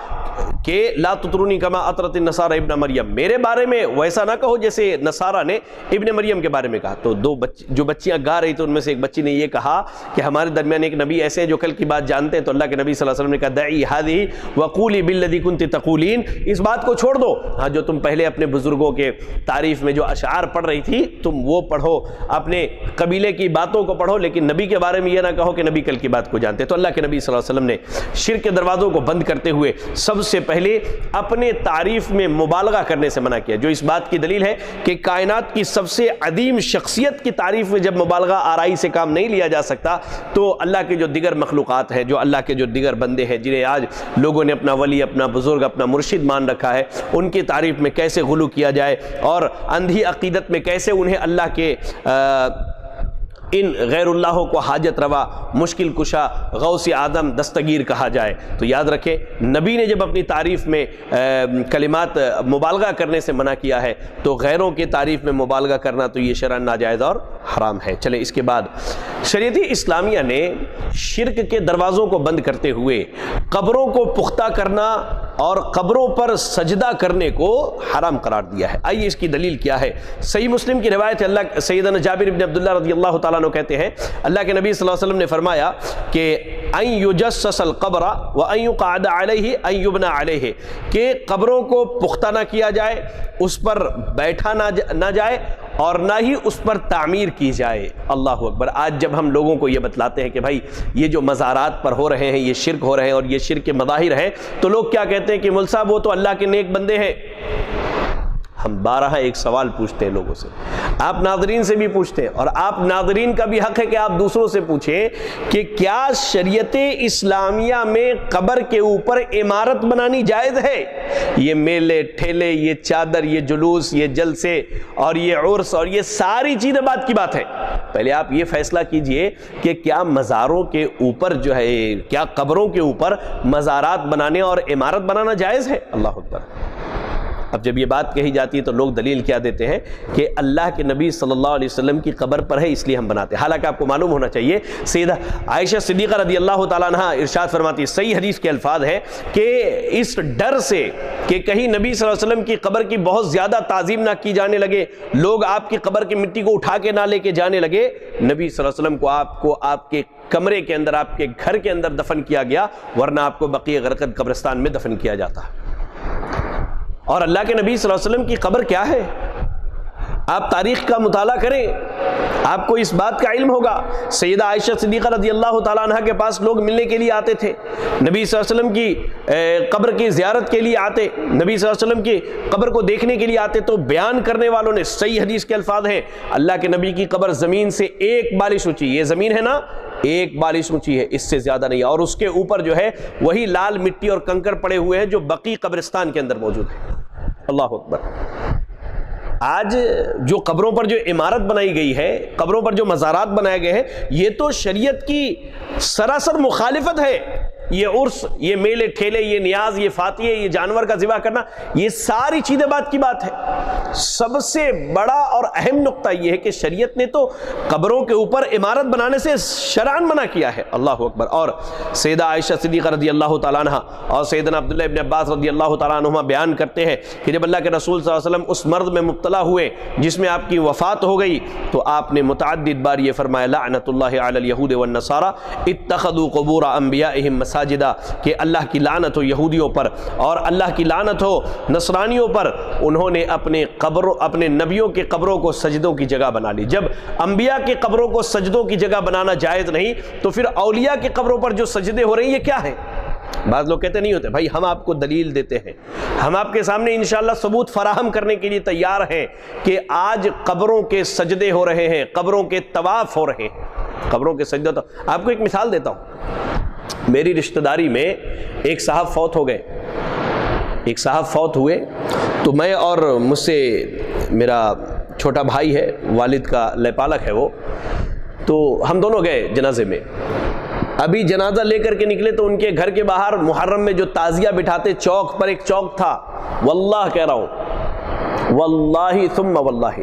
کہ لا تطرونی کما اطرت النصارى ابن مریم، میرے بارے میں ویسا نہ کہو جیسے نصارہ نے ابن مریم کے بارے میں کہا۔ تو جو بچیاں گا رہی تھی ان میں سے ایک بچی نے یہ کہا کہ ہمارے درمیان ایک نبی ایسے ہیں جو کل کی بات جانتے ہیں۔ تو اللہ کے نبی صلی اللہ علیہ وسلم نے کہا دعی هذه وقولی بالذی کنت تقولین، اس بات کو چھوڑ دو، ہاں جو تم پہلے اپنے بزرگوں کے تعریف میں جو اشعار پڑھ رہی تھی تم وہ پڑھو، اپنے قبیلے کی باتوں کو پڑھو، لیکن نبی کے بارے میں یہ نہ کہو کہ نبی کل کی بات کو جانتے۔ تو اللہ کے نبی صلی اللہ علیہ وسلم نے شرک کے دروازوں کو بند کرتے ہوئے سب سے پہلے اپنے تعریف میں مبالغہ کرنے سے منع کیا، جو اس بات کی دلیل ہے کہ کائنات کی سب سے عظیم شخصیت کی تعریف میں جب مبالغہ آرائی سے کام نہیں لیا جا سکتا تو اللہ کے جو دیگر مخلوقات ہیں، جو اللہ کے جو دیگر بندے ہیں جنہیں آج لوگوں نے اپنا ولی، اپنا بزرگ، اپنا مرشد مان رکھا ہے، ان کی تعریف میں کیسے غلو کیا جائے اور اندھی عقیدت میں کیسے انہیں اللہ کے ان غیر اللہ کو حاجت روا، مشکل کشا، غوث اعظم، دستگیر کہا جائے۔ تو یاد رکھیں نبی نے جب اپنی تعریف میں کلمات مبالغہ کرنے سے منع کیا ہے تو غیروں کی تعریف میں مبالغہ کرنا تو یہ شرعاً ناجائز اور حرام ہے۔ چلیں اس کے بعد شریعت اسلامیہ نے شرک کے دروازوں کو بند کرتے ہوئے قبروں کو پختہ کرنا اور قبروں پر سجدہ کرنے کو حرام قرار دیا ہے۔ آئیے اس کی دلیل کیا ہے۔ صحیح مسلم کی روایت ہے، اللہ سیدنا جابر بن عبداللہ رضی اللہ تعالیٰ عنہ کہتے ہیں اللہ کے نبی صلی اللہ علیہ وسلم نے فرمایا کہ ان یجسس القبر وان یقعد علیہ ان یبنى علیہ، کہ قبروں کو پختہ نہ کیا جائے، اس پر بیٹھا نہ جائے اور نہ ہی اس پر تعمیر کی جائے۔ اللہ اکبر۔ آج جب ہم لوگوں کو یہ بتلاتے ہیں کہ بھائی یہ جو مزارات پر ہو رہے ہیں یہ شرک ہو رہے ہیں اور یہ شرک کے مظاہر ہیں، تو لوگ کیا کہتے ہیں کہ مول صاحب وہ تو اللہ کے نیک بندے ہیں۔ ہم بارہا ایک سوال پوچھتے ہیں لوگوں سے، آپ ناظرین سے بھی پوچھتے ہیں، اور آپ ناظرین کا بھی حق ہے کہ آپ دوسروں سے پوچھیں کہ کیا شریعت اسلامیہ میں قبر کے اوپر عمارت بنانی جائز ہے؟ یہ میلے ٹھیلے، یہ چادر، یہ جلوس، یہ جلسے اور یہ عرس اور یہ ساری چیزیں بات کی بات ہے۔ پہلے آپ یہ فیصلہ کیجئے کہ کیا مزاروں کے اوپر جو ہے، کیا قبروں کے اوپر مزارات بنانے اور عمارت بنانا جائز ہے؟ اللہ اکبر۔ اب جب یہ بات کہی جاتی ہے تو لوگ دلیل کیا دیتے ہیں کہ اللہ کے نبی صلی اللہ علیہ وسلم کی قبر پر ہے اس لیے ہم بناتے ہیں. حالانکہ آپ کو معلوم ہونا چاہیے سیدہ عائشہ صدیقہ رضی اللہ تعالیٰ عنہ ارشاد فرماتی ہے, صحیح حدیث کے الفاظ ہے کہ اس ڈر سے کہ کہیں نبی صلی اللہ علیہ وسلم کی قبر کی بہت زیادہ تعظیم نہ کی جانے لگے, لوگ آپ کی قبر کی مٹی کو اٹھا کے نہ لے کے جانے لگے, نبی صلی اللہ علیہ وسلم کو آپ کے کمرے کے اندر, آپ کے گھر کے اندر دفن کیا گیا, ورنہ آپ کو بقیع غرقد قبرستان میں دفن کیا جاتا. اور اللہ کے نبی صلی اللہ علیہ وسلم کی قبر کیا ہے, آپ تاریخ کا مطالعہ کریں, آپ کو اس بات کا علم ہوگا. سیدہ عائشہ صدیقہ رضی اللہ تعالیٰ عنہ کے پاس لوگ ملنے کے لیے آتے تھے, نبی صلی اللہ علیہ وسلم کی قبر کی زیارت کے لیے آتے, نبی صلی اللہ علیہ وسلم کی قبر کو دیکھنے کے لیے آتے, تو بیان کرنے والوں نے صحیح حدیث کے الفاظ ہیں, اللہ کے نبی کی قبر زمین سے 1 بالش اونچی, یہ زمین ہے نا 1 بالش اونچی ہے, اس سے زیادہ نہیں, اور اس کے اوپر جو ہے وہی لال مٹی اور کنکر پڑے ہوئے ہیں جو بقیع قبرستان کے اندر موجود ہے. اللہ اکبر. آج جو قبروں پر جو عمارت بنائی گئی ہے, قبروں پر جو مزارات بنائے گئے ہیں, یہ تو شریعت کی سراسر مخالفت ہے. یہ عرس, یہ میلے ٹھیلے, یہ نیاز, یہ فاتحے, یہ جانور کا ذبح کرنا, یہ ساری چیزیں بات کی بات ہے. سب سے بڑا اور اہم نقطہ یہ ہے کہ شریعت نے تو قبروں کے اوپر عمارت بنانے سے شرعاً منع کیا ہے. اللہ اکبر. اور سیدہ عائشہ صدیقہ رضی اللہ تعالیٰ عنہ اور سیدنا عبداللہ ابن عباس رضی اللہ تعالیٰ عنہما بیان کرتے ہیں کہ جب اللہ کے رسول صلی اللہ علیہ وسلم اس مرض میں مبتلا ہوئے جس میں آپ کی وفات ہو گئی, تو آپ نے متعدد بار یہ فرمایا, لعنت اللہ علی الیہود والنصارى اتخذوا قبور انبیائہم مساجدہ, کہ اللہ کی لعنت ہو یہودیوں پر اور اللہ کی لعنت ہو نصرانیوں پر, انہوں نے اپنے نبیوں کے قبروں کو سجدوں کی جگہ بنا لی. جب انبیاء کے قبروں کو سجدوں کی جگہ بنانا جائز نہیں, تو پھر اولیاء کے قبروں پر جو سجدے ہو رہے ہیں یہ کیا ہیں؟ بعض لوگ کہتے نہیں ہوتے, بھائی ہم آپ کو دلیل دیتے ہیں, ہم آپ کے سامنے انشاءاللہ ثبوت فراہم کرنے کے لیے تیار ہیں کہ آج قبروں کے سجدے ہو رہے ہیں, قبروں کے طواف ہو رہے ہیں, قبروں کے سجدے. آپ کو ایک مثال دیتا ہوں. میری رشتہ داری میں ایک صاحب فوت ہو گئے, ایک صاحب فوت ہوئے, تو میں اور مجھ سے میرا چھوٹا بھائی ہے, والد کا لیپالک ہے وہ, تو ہم دونوں گئے جنازے میں. ابھی جنازہ لے کر کے نکلے تو ان کے گھر کے باہر محرم میں جو تعزیہ بٹھاتے چوک پر, ایک چوک تھا, واللہ کہہ رہا ہوں, واللہ ثم واللہ,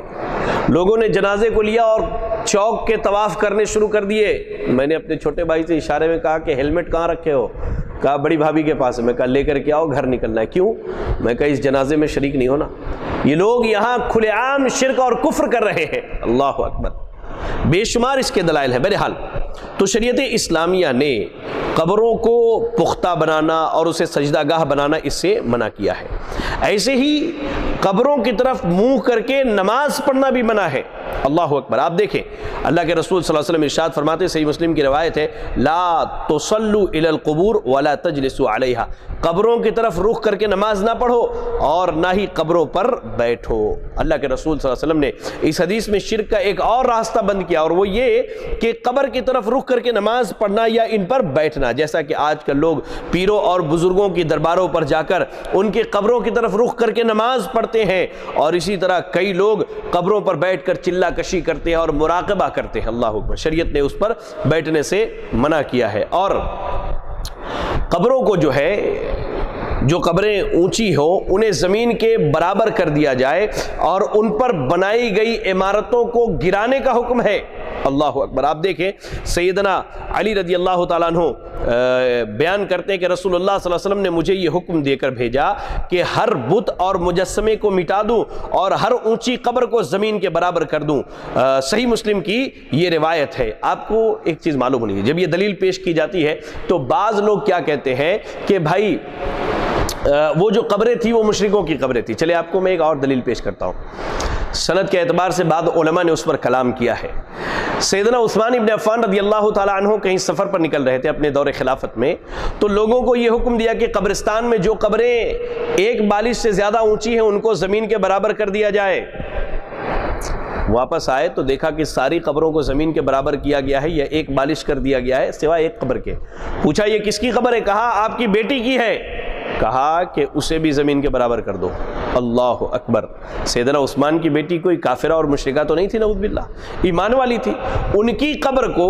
لوگوں نے جنازے کو لیا اور چوک کے طواف کرنے شروع کر دیے. میں نے اپنے چھوٹے بھائی سے اشارے میں کہا کہ ہیلمٹ کہاں رکھے ہو؟ کہا بڑی بھابھی کے پاس ہے. میں کہا لے کر کے آؤ, گھر نکلنا ہے. کیوں؟ میں کہا اس جنازے میں شریک نہیں ہونا. یہ لوگ یہاں کھلے عام شرک اور کفر کر رہے ہیں. اللہ اکبر. بے شمار اس کے دلائل ہیں. بہرحال تو شریعت اسلامیہ نے قبروں کو پختہ بنانا اور اسے سجدہ گاہ بنانا اس سے منع کیا ہے. ایسے ہی قبروں کی طرف منہ کر کے نماز پڑھنا بھی منع ہے. اللہ اکبر. آپ دیکھیں اللہ کے رسول صلی اللہ علیہ وسلم ارشاد فرماتے, صحیح مسلم کی روایت ہے, لا تصلوا الی القبور ولا تجلسوا علیہا, قبروں کی طرف رخ کر کے نماز نہ پڑھو اور نہ ہی قبروں پر بیٹھو. اللہ کے رسول صلی اللہ علیہ وسلم نے اس حدیث میں شرک کا ایک اور راستہ بند کیا, اور وہ یہ کہ قبر کی طرف رخ کر کے نماز پڑھنا یا ان پر بیٹھنا, جیسا کہ آج کل لوگ پیروں اور بزرگوں کی درباروں پر جا کر ان کے قبروں کی طرف رخ کر کے نماز پڑھتے ہیں, اور اسی طرح کئی لوگ قبروں پر بیٹھ کر چلا کشی کرتے ہیں اور مراقبہ کرتے ہیں. اللہ اکبر. شریعت نے اس پر بیٹھنے سے منع کیا ہے. اور قبروں کو جو ہے, جو قبریں اونچی ہو انہیں زمین کے برابر کر دیا جائے اور ان پر بنائی گئی عمارتوں کو گرانے کا حکم ہے. اللہ اکبر. آپ دیکھیں سیدنا علی رضی اللہ تعالیٰ عنہ بیان کرتے ہیں کہ رسول اللہ صلی اللہ علیہ وسلم نے مجھے یہ حکم دے کر بھیجا کہ ہر بت اور مجسمے کو مٹا دوں اور ہر اونچی قبر کو زمین کے برابر کر دوں. صحیح مسلم کی یہ روایت ہے. آپ کو ایک چیز معلوم ہونی ہے, جب یہ دلیل پیش کی جاتی ہے تو بعض لوگ کیا کہتے ہیں کہ بھائی وہ جو قبریں تھی وہ مشرکوں کی قبریں تھی. چلے آپ کو میں ایک اور دلیل پیش کرتا ہوں. سند کے اعتبار سے بعض علماء نے اس پر کلام کیا ہے. سیدنا عثمان ابن عفان رضی اللہ تعالی عنہ کہیں سفر پر نکل رہے تھے اپنے دور خلافت میں, تو لوگوں کو یہ حکم دیا کہ قبرستان میں جو قبریں 1 بالش سے زیادہ اونچی ہیں ان کو زمین کے برابر کر دیا جائے. واپس آئے تو دیکھا کہ ساری قبروں کو زمین کے برابر کیا گیا ہے یا 1 بالش کر دیا گیا ہے سوائے ایک قبر کے. پوچھا یہ کس کی قبر ہے؟ کہا آپ کی بیٹی کی ہے. کہا کہ اسے بھی زمین کے برابر کر دو. اللہ اکبر. سیدنا عثمان کی بیٹی کوئی کافرہ اور مشرکہ تو نہیں تھی, نعوذ باللہ, ایمان والی تھی. ان کی قبر کو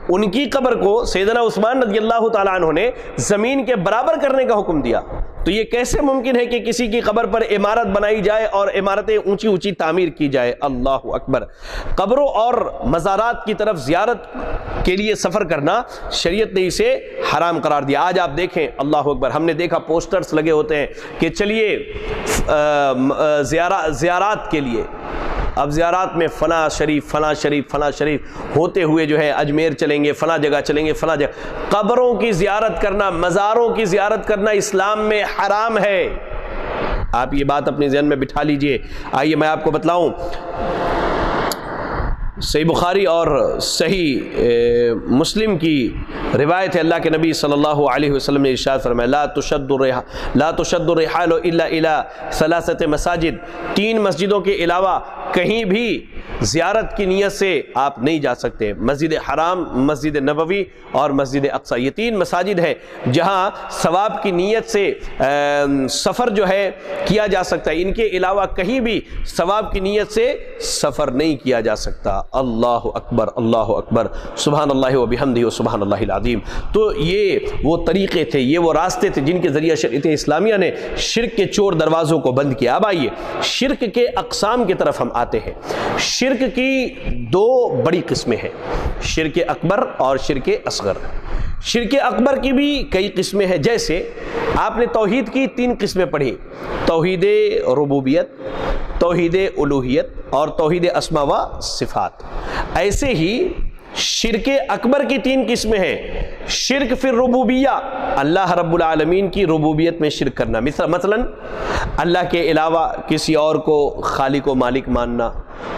ان کی قبر کو سیدنا عثمان رضی اللہ تعالیٰ عنہ نے زمین کے برابر کرنے کا حکم دیا. تو یہ کیسے ممکن ہے کہ کسی کی قبر پر عمارت بنائی جائے اور عمارتیں اونچی اونچی تعمیر کی جائے؟ اللہ اکبر. قبروں اور مزارات کی طرف زیارت کے لیے سفر کرنا شریعت نے اسے حرام قرار دیا. آج آپ دیکھیں اللہ اکبر، ہم نے دیکھا پوسٹرز لگے ہوتے ہیں کہ چلیے زیارات کے لیے، اب زیارات میں فلاں شریف فلاں شریف فلاں شریف ہوتے ہوئے جو ہے اجمیر چلیں گے، فلاں جگہ چلیں گے، فلاں جگہ. قبروں کی زیارت کرنا، مزاروں کی زیارت کرنا اسلام میں حرام ہے. آپ یہ بات اپنے ذہن میں بٹھا لیجئے. آئیے میں آپ کو بتلاؤں، صحیح بخاری اور صحیح مسلم کی روایت ہے، اللہ کے نبی صلی اللہ علیہ وسلم نے ارشاد فرمایا لا تشد الرحال الا الى ثلاثه مساجد. 3 مسجدوں کے علاوہ کہیں بھی زیارت کی نیت سے آپ نہیں جا سکتے. مسجد حرام، مسجد نبوی اور مسجد اقصی، یہ 3 مساجد ہیں جہاں ثواب کی نیت سے سفر جو ہے کیا جا سکتا ہے. ان کے علاوہ کہیں بھی ثواب کی نیت سے سفر نہیں کیا جا سکتا. اللہ اکبر، اللہ اکبر، سبحان اللہ و بحمدہ و سبحان اللہ العظیم. تو یہ وہ طریقے تھے، یہ وہ راستے تھے جن کے ذریعے شریعت اسلامیہ نے شرک کے چور دروازوں کو بند کیا. اب آئیے شرک کے اقسام کی طرف ہم آتے ہیں. شرک کی 2 بڑی قسمیں ہیں، شرک اکبر اور شرک اصغر. شرک اکبر کی بھی کئی قسمیں ہیں. جیسے آپ نے توحید کی 3 قسمیں پڑھی، توحید ربوبیت، توحید الوہیت اور توحید اسماء و صفات. ایسے ہی شرک اکبر کی 3 قسمیں ہیں. شرک فی الربوبیہ، اللہ رب العالمین کی ربوبیت میں شرک کرنا، مثلا اللہ کے علاوہ کسی اور کو خالق و مالک ماننا،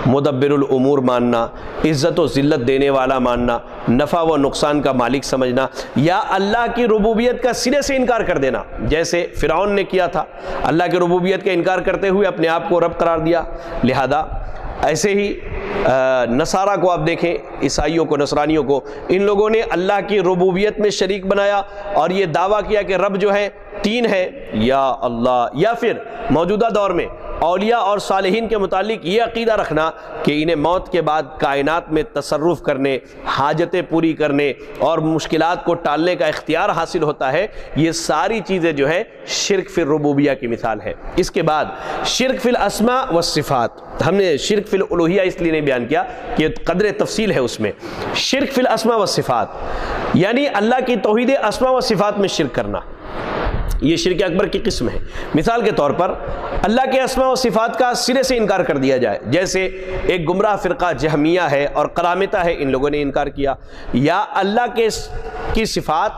مدبر الامور ماننا، عزت و ذلت دینے والا ماننا، نفع و نقصان کا مالک سمجھنا، یا اللہ کی ربوبیت کا سرے سے انکار کر دینا جیسے فرعون نے کیا تھا. اللہ کی ربوبیت کا انکار کرتے ہوئے اپنے آپ کو رب قرار دیا. لہذا ایسے ہی نصارہ کو آپ دیکھیں، عیسائیوں کو، نصرانیوں کو، ان لوگوں نے اللہ کی ربوبیت میں شریک بنایا اور یہ دعویٰ کیا کہ رب جو ہے 3 ہے، یا اللہ. یا پھر موجودہ دور میں اولیاء اور صالحین کے متعلق یہ عقیدہ رکھنا کہ انہیں موت کے بعد کائنات میں تصرف کرنے، حاجتیں پوری کرنے اور مشکلات کو ٹالنے کا اختیار حاصل ہوتا ہے. یہ ساری چیزیں جو ہے شرک فی الربوبیہ کی مثال ہے. اس کے بعد شرک فی الاسماء والصفات. ہم نے شرک فی الالوہیہ اس لیے نہیں بیان کیا کہ قدر تفصیل ہے اس میں. شرک فی الاسماء والصفات یعنی اللہ کی توحید اسماء و صفات میں شرک کرنا، یہ شرک اکبر کی قسم ہے. مثال کے طور پر اللہ کے اسماء و صفات کا سرے سے انکار کر دیا جائے، جیسے ایک گمراہ فرقہ جہمیہ ہے اور قرامطہ ہے، ان لوگوں نے انکار کیا. یا اللہ کی صفات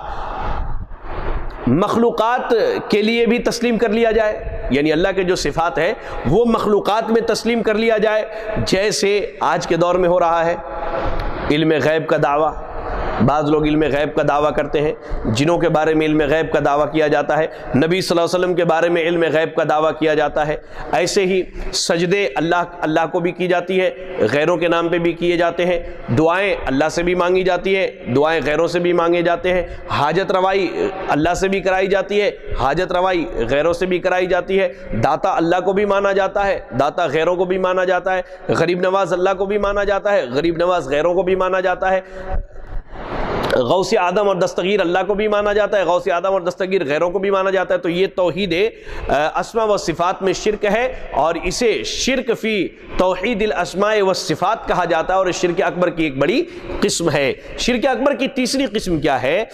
مخلوقات کے لیے بھی تسلیم کر لیا جائے، یعنی اللہ کے جو صفات ہیں وہ مخلوقات میں تسلیم کر لیا جائے، جیسے آج کے دور میں ہو رہا ہے علم غیب کا دعویٰ. بعض لوگ علم غیب کا دعویٰ کرتے ہیں، جنوں کے بارے میں علم غیب کا دعویٰ کیا جاتا ہے، نبی صلی اللہ علیہ وسلم کے بارے میں علم غیب کا دعویٰ کیا جاتا ہے. ایسے ہی سجدے اللہ کو بھی کی جاتی ہے، غیروں کے نام پہ بھی کیے جاتے ہیں. دعائیں اللہ سے بھی مانگی جاتی ہے، دعائیں غیروں سے بھی مانگے جاتے ہیں. حاجت روائی اللہ سے بھی کرائی جاتی ہے، حاجت روائی غیروں سے بھی کرائی جاتی ہے. داتا اللہ کو بھی مانا جاتا ہے، داتا غیروں کو بھی مانا جاتا ہے. غریب نواز اللہ کو بھی مانا جاتا ہے، غریب نواز غیروں کو بھی مانا جاتا ہے. غوث اعظم اور دستگیر اللہ کو بھی مانا جاتا ہے، غوث اعظم اور دستگیر غیروں کو بھی مانا جاتا ہے. تو یہ توحید اسماء و صفات میں شرک ہے اور اسے شرک فی توحید الاسماء و صفات کہا جاتا ہے، اور شرک اکبر کی ایک بڑی قسم ہے. شرک اکبر کی تیسری قسم کیا ہے؟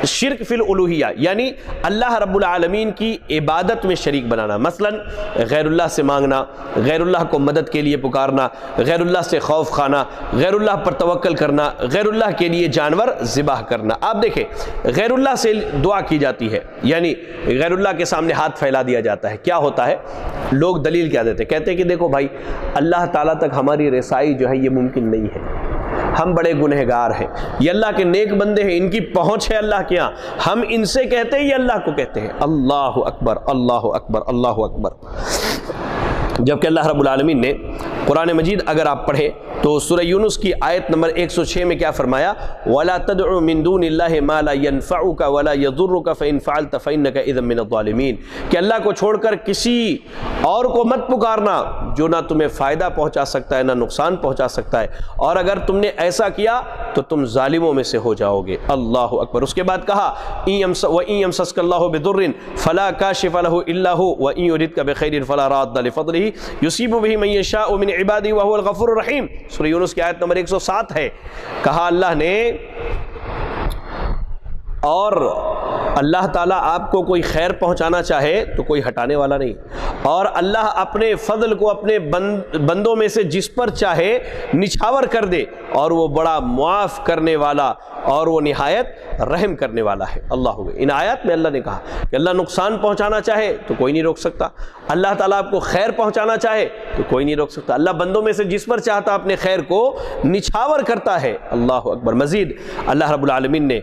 شرک فی الالوہیہ، یعنی اللہ رب العالمین کی عبادت میں شریک بنانا. مثلا غیر اللہ سے مانگنا، غیر اللہ کو مدد کے لیے پکارنا، غیر اللہ سے خوف کھانا، غیر اللہ پر توکل کرنا، غیر اللہ کے لیے جانور ذبح کرنا. آپ دیکھیں غیر اللہ سے دعا کی جاتی ہے، یعنی غیر اللہ کے سامنے ہاتھ پھیلا دیا جاتا ہے. کیا ہوتا ہے؟ لوگ دلیل کیا دیتے، کہتے ہیں کہ دیکھو بھائی اللہ تعالیٰ تک ہماری رسائی جو ہے یہ ممکن نہیں ہے، ہم بڑے گنہگار ہیں، یہ اللہ کے نیک بندے ہیں، ان کی پہنچ ہے اللہ کے ہاں، ہم ان سے کہتے ہیں یہ اللہ کو کہتے ہیں. اللہ اکبر، اللہ اکبر، اللہ اکبر. جبکہ اللہ رب العالمین نے قرآن مجید اگر آپ پڑھیں تو سورہ یونس کی آیت نمبر 106 میں کیا فرمایا؟ وَلَا تَدْعُ مِن دُونِ اللَّهِ مَا لَا يَنفَعُكَ وَلَا يَضُرُّكَ فَإِن فَعَلْتَ فَإِنَّكَ إِذًا مِنَ الظَّالِمِينَ، کہ اللہ کو چھوڑ کر کسی اور کو مت پکارنا جو نہ تمہیں فائدہ پہنچا سکتا ہے نہ نقصان پہنچا سکتا ہے، اور اگر تم نے ایسا کیا تو تم ظالموں میں سے ہو جاؤ گے۔ اللہ اکبر۔ اس کے بعد کہا وَإِن يَمْسَسْكَ اللَّهُ بِضُرٍّ فَلَا كَاشِفَ لَهُ إِلَّا هُوَ وَإِن يُرِدْكَ بِخَيْرٍ فَلَا رَادَّ لِفَضْلِهِ يُصِيبُ بِهِ مَن يَشَاءُ مِنْ عِبَادِهِ وَهُوَ الْغَفُورُ الرَّحِيمُ۔ سورہ یونس کی آیت نمبر 107 ہے۔ کہا اللہ نے، اور اللہ تعالیٰ آپ کو کوئی خیر پہنچانا چاہے تو کوئی ہٹانے والا نہیں، اور اللہ اپنے فضل کو اپنے بندوں میں سے جس پر چاہے نچھاور کر دے، اور وہ بڑا معاف کرنے والا اور وہ نہایت رحم کرنے والا ہے۔ اللہ، ان آیات میں اللہ نے کہا کہ اللہ نقصان پہنچانا چاہے تو کوئی نہیں روک سکتا، اللہ تعالیٰ آپ کو خیر پہنچانا چاہے تو کوئی نہیں روک سکتا، اللہ بندوں میں سے جس پر چاہتا اپنے خیر کو نچھاور کرتا ہے۔ اللہ اکبر۔ مزید اللہ رب العالمین نے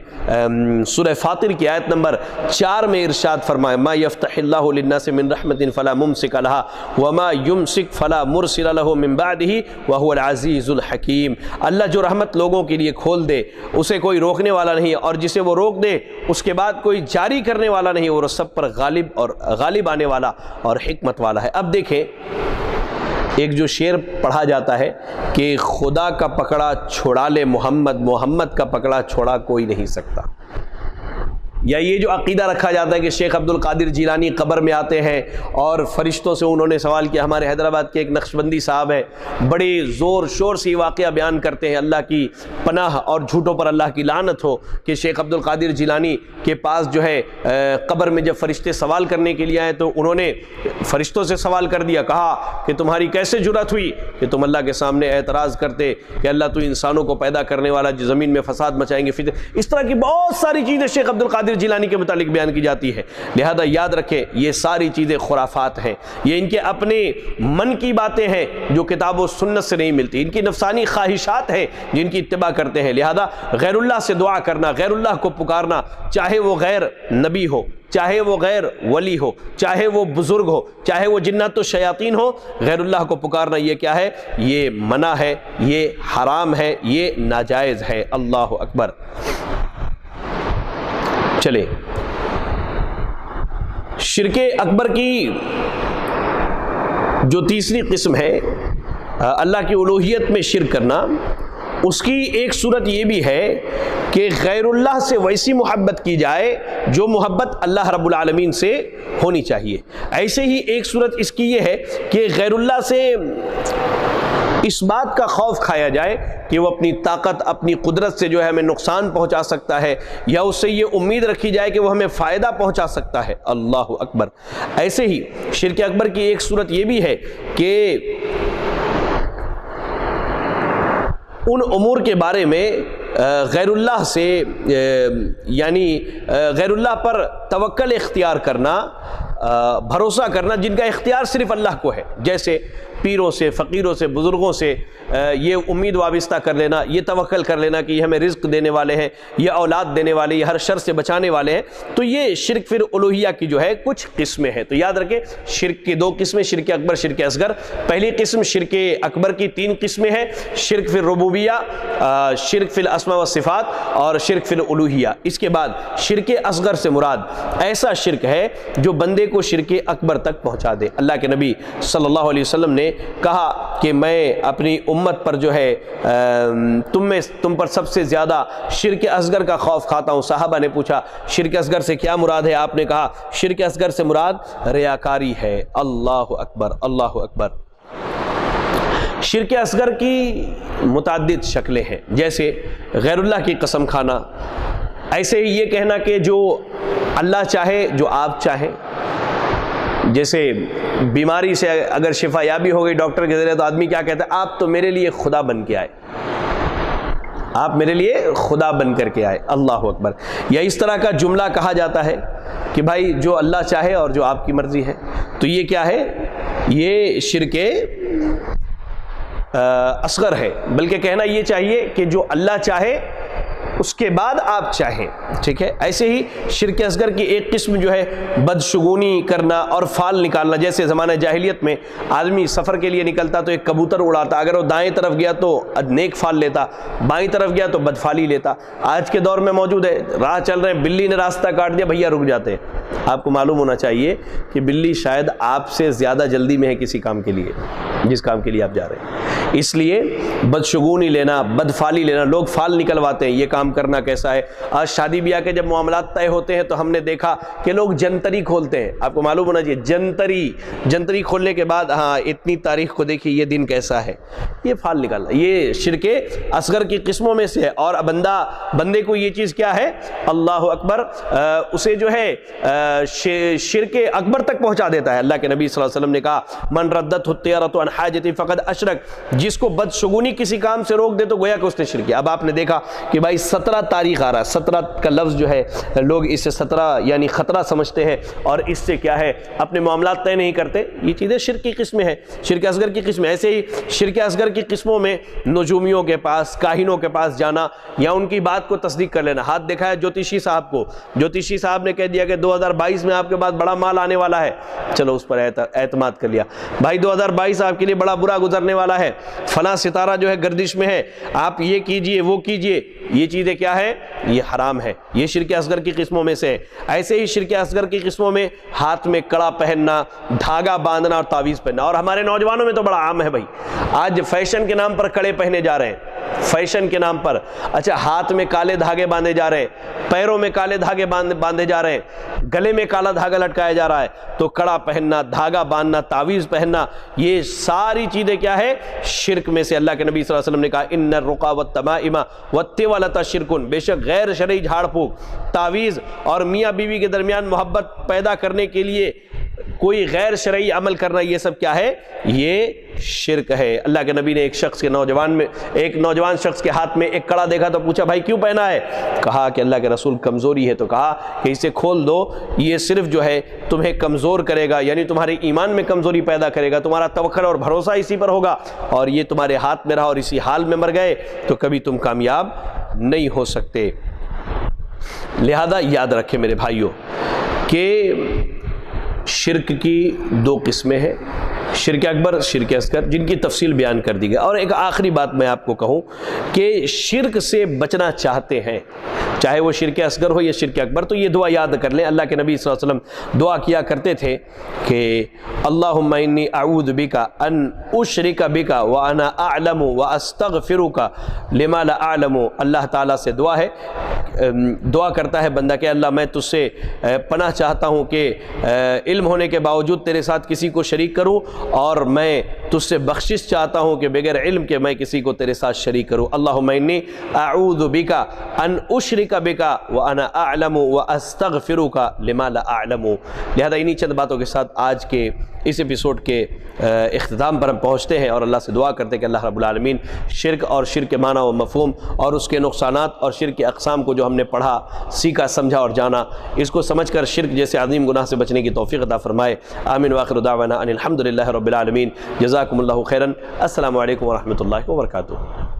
سورہ فاطر کی آیت نمبر 4 میں ارشاد فرمایا، ما یفتح اللہ للناس من رحمت فلا ممسک لها وما یمسک فلا مرسل له من بعده وهو العزیز الحکیم۔ اللہ جو رحمت لوگوں کے لیے کھول دے اسے کوئی روکنے والا نہیں، اور جسے وہ روک دے اس کے بعد کوئی جاری کرنے والا نہیں، اور سب پر غالب آنے والا اور حکمت والا ہے۔ اب دیکھیں، ایک جو شعر پڑھا جاتا ہے کہ خدا کا پکڑا چھوڑا لے محمد، محمد کا پکڑا چھوڑا کوئی نہیں سکتا، یا یہ جو عقیدہ رکھا جاتا ہے کہ شیخ عبد القادر جیلانی قبر میں آتے ہیں اور فرشتوں سے انہوں نے سوال کیا۔ ہمارے حیدرآباد کے ایک نقشبندی صاحب ہیں، بڑے زور شور سے واقعہ بیان کرتے ہیں، اللہ کی پناہ اور جھوٹوں پر اللہ کی لعنت ہو، کہ شیخ عبد القادر جیلانی کے پاس جو ہے قبر میں جب فرشتے سوال کرنے کے لیے آئے تو انہوں نے فرشتوں سے سوال کر دیا، کہا کہ تمہاری کیسے جرأت ہوئی کہ تم اللہ کے سامنے اعتراض کرتے کہ اللہ تو انسانوں کو پیدا کرنے والا جو زمین میں فساد مچائیں گے۔ اس طرح کی بہت ساری چیزیں شیخ عبد القادر جیلانی کے متعلق بیان کی جاتی ہے۔ لہذا یاد رکھیں، یہ ساری چیزیں خرافات ہیں، یہ ان کے اپنے من کی باتیں ہیں جو کتاب و سنت سے نہیں ملتی، ان کی نفسانی خواہشات ہیں جن کی اتباع کرتے ہیں۔ لہذا غیر اللہ سے دعا کرنا، غیر اللہ کو پکارنا، چاہے وہ غیر نبی ہو، چاہے وہ غیر ولی ہو، چاہے وہ بزرگ ہو، چاہے وہ جنات و شیاطین ہو، غیر اللہ کو پکارنا یہ کیا ہے؟ یہ منع ہے، یہ حرام ہے، یہ ناجائز ہے۔ اللہ اکبر۔ چلے، شرک اکبر کی جو تیسری قسم ہے اللہ کی الوہیت میں شرک کرنا، اس کی ایک صورت یہ بھی ہے کہ غیر اللہ سے ویسی محبت کی جائے جو محبت اللہ رب العالمین سے ہونی چاہیے۔ ایسے ہی ایک صورت اس کی یہ ہے کہ غیر اللہ سے اس بات کا خوف کھایا جائے کہ وہ اپنی طاقت، اپنی قدرت سے جو ہے ہمیں نقصان پہنچا سکتا ہے، یا اس سے یہ امید رکھی جائے کہ وہ ہمیں فائدہ پہنچا سکتا ہے۔ اللہ اکبر۔ ایسے ہی شرک اکبر کی ایک صورت یہ بھی ہے کہ ان امور کے بارے میں غیر اللہ سے یعنی غیر اللہ پر توکل اختیار کرنا، بھروسہ کرنا جن کا اختیار صرف اللہ کو ہے، جیسے پیروں سے، فقیروں سے، بزرگوں سے یہ امید وابستہ کر لینا، یہ توکل کر لینا کہ یہ ہمیں رزق دینے والے ہیں، یہ اولاد دینے والے، یہ ہر شر سے بچانے والے ہیں۔ تو یہ شرک پھر الوہیہ کی جو ہے کچھ قسمیں ہیں۔ تو یاد رکھیں، شرک کی دو قسمیں، شرک اکبر، شرک اصغر۔ پہلی قسم شرک اکبر کی 3 قسمیں ہیں: شرک فی الربوبیہ، شرک فی الاسماء والصفات، اور شرک فی الالوہیہ۔ اس کے بعد شرک اصغر سے مراد ایسا شرک ہے جو بندے کو شرک اکبر تک پہنچا دے۔ اللہ کے نبی صلی اللہ علیہ وسلم نے کہا کہ میں اپنی امت پر جو ہے تم پر سب سے زیادہ شرک اصغر کا خوف کھاتا ہوں۔ صحابہ نے پوچھا شرک اصغر سے کیا مراد ہے؟ آپ نے کہا شرک اصغر سے مراد ریاکاری ہے۔ اللہ اکبر، اللہ اکبر۔ شرک اصغر کی متعدد شکلیں ہیں، جیسے غیر اللہ کی قسم کھانا، ایسے ہی یہ کہنا کہ جو اللہ چاہے، جو آپ چاہیں۔ جیسے بیماری سے اگر شفا یابی ہو گئی ڈاکٹر کے ذریعے، تو آدمی کیا کہتا ہے؟ آپ تو میرے لیے خدا بن کے آئے، آپ میرے لیے خدا بن کر کے آئے۔ اللہ اکبر۔ یا اس طرح کا جملہ کہا جاتا ہے کہ بھائی جو اللہ چاہے اور جو آپ کی مرضی ہے، تو یہ کیا ہے؟ یہ شرک اصغر ہے۔ بلکہ کہنا یہ چاہیے کہ جو اللہ چاہے اس کے بعد آپ چاہیں، ٹھیک ہے۔ ایسے ہی شرک اصغر کی ایک قسم جو ہے بدشگونی کرنا اور فال نکالنا، جیسے زمانہ جاہلیت میں آدمی سفر کے لیے نکلتا تو ایک کبوتر اڑاتا، اگر وہ دائیں طرف گیا تو نیک فال لیتا، بائیں طرف گیا تو بدفالی لیتا۔ آج کے دور میں موجود ہے، راہ چل رہے ہیں، بلی نے راستہ کاٹ دیا، بھیا رک جاتے ہیں۔ آپ کو معلوم ہونا چاہیے کہ بلی شاید آپ سے زیادہ جلدی میں ہے کسی کام کے لیے، جس کام کے لیے آپ جا رہے ہیں۔ اس لیے بدشگونی لینا، بدفالی لینا، لوگ فال نکلواتے ہیں، یہ کام کرنا کیسا ہے۔ آج شادی بیاہ کے جب معاملات طے ہوتے ہیں تو ہم نے دیکھا کہ لوگ جنتری کھولتے ہیں۔ آپ کو معلوم ہونا چاہیے جنتری کھولنے کے بعد ہاں اتنی تاریخ کو دیکھیے یہ دن کیسا ہے، یہ فال نکالنا، یہ شرک اصغر کی قسموں میں سے ہے۔ اور بندے کو یہ چیز کیا ہے، اللہ اکبر، اسے جو ہے شرک اکبر تک پہنچا دیتا ہے۔ اللہ کے نبی صلی اللہ علیہ وسلم نے کہا من ردت الطیرۃ عن حاجتی فقد اشرک، جس کو بدشگونی کسی کام سے روک دے تو گویا کہ اس نے شرک کیا۔ اب آپ نے دیکھا کہ بھائی 17 تاریخ آ رہا ہے، 17 کا لفظ جو ہے لوگ اس سے 17 یعنی خطرہ سمجھتے ہیں اور اس سے کیا ہے اپنے معاملات طے نہیں کرتے۔ یہ چیزیں شرک کی قسمیں ہیں، شرک اصغر کی قسم۔ ایسے ہی شرک اصغر کی قسموں میں نجومیوں کے پاس، کاہنوں کے پاس جانا یا ان کی بات کو تصدیق کر لینا۔ ہاتھ دکھایا جوتیشی صاحب کو، جوتیشی صاحب نے کہہ دیا کہ 2022 میں آپ کے پاس بڑا مال آنے والا ہے، چلو اس پر اعتماد کر لیا۔ بھائی 2022 آپ کے لیے بڑا برا گزرنے والا ہے، فلاں ستارہ جو ہے گردش میں ہے، آپ یہ کیجئے وہ کیجئے، یہ چیزیں کیا ہے، یہ حرام ہے، یہ شرک اصغر کی قسموں میں سے ہے۔ ایسے ہی شرک اصغر کی قسموں میں ہاتھ میں کڑا پہننا، دھاگا باندھنا اور تعویذ پہننا، اور ہمارے نوجوانوں میں تو بڑا عام ہے بھائی، آج فیشن کے نام پر کڑے پہنے جا رہے ہیں، فیشن کے نام پر، اچھا ہاتھ میں کالے دھاگے باندھے جا رہے ہیں، پیروں میں کالے دھاگے باندھے جا رہے ہیں، گلے میں کالا دھاگا لٹکایا جا رہا ہے، تو کڑا پہننا، دھاگا باندھنا، تعویذ پہننا، یہ ساری چیزیں کیا ہے، شرک میں سے۔ اللہ کے نبی صلی اللہ علیہ وسلم نے کہا ان الرقى والتمائم والتوالۃ شرک، بے شک غیر شرعی جھاڑ پھونک، تعویذ اور میاں بیوی کے درمیان محبت پیدا کرنے کے لیے کوئی غیر شرعی عمل کرنا، یہ سب کیا ہے، یہ شرک ہے۔ اللہ کے نبی نے ایک نوجوان شخص کے ہاتھ میں ایک کڑا دیکھا تو پوچھا بھائی کیوں پہنا ہے؟ کہا کہ اللہ کے رسول کمزوری ہے، تو کہا کہ اسے کھول دو، یہ صرف جو ہے تمہیں کمزور کرے گا، یعنی تمہارے ایمان میں کمزوری پیدا کرے گا، تمہارا توکل اور بھروسہ اسی پر ہوگا، اور یہ تمہارے ہاتھ میں رہا اور اسی حال میں مر گئے تو کبھی تم کامیاب نہیں ہو سکتے۔ لہذا یاد رکھیں میرے بھائیوں کہ شرک کی 2 قسمیں ہیں، شرک اکبر، شرک اصغر، جن کی تفصیل بیان کر دی گئی۔ اور ایک آخری بات میں آپ کو کہوں کہ شرک سے بچنا چاہتے ہیں، چاہے وہ شرک اصغر ہو یا شرک اکبر، تو یہ دعا یاد کر لیں۔ اللہ کے نبی صلی اللہ علیہ وسلم دعا کیا کرتے تھے کہ اللہم انی اعوذ بک ان اشرک بک وانا اعلم واستغفرک لما لا اعلم۔ اللہ تعالیٰ سے دعا کرتا ہے بندہ کہ اللہ میں تجھ سے پناہ چاہتا ہوں کہ علم ہونے کے باوجود تیرے ساتھ کسی کو شریک کروں، اور میں تجھ سے بخشش چاہتا ہوں کہ بغیر علم کے میں کسی کو تیرے ساتھ شریک کروں۔ اللہم انی اعوذ بک ان اشرک بک وانا اعلم واستغفرک لما لا اعلم۔ لہذا انہی چند باتوں کے ساتھ آج کے اس ایپیسوڈ کے اختتام پر ہم پہنچتے ہیں، اور اللہ سے دعا کرتے ہیں کہ اللہ رب العالمین شرک اور شرک کے معنی و مفہوم اور اس کے نقصانات اور شرک کے اقسام کو جو ہم نے پڑھا، سیکھا، سمجھا اور جانا، اس کو سمجھ کر شرک جیسے عظیم گناہ سے بچنے کی توفیق عطا فرمائے۔ آمین وآخر دعوانا ان الحمد للہ رب العالمین۔ جزاکم اللہ خیرا۔ السلام علیکم ورحمۃ اللہ وبرکاتہ۔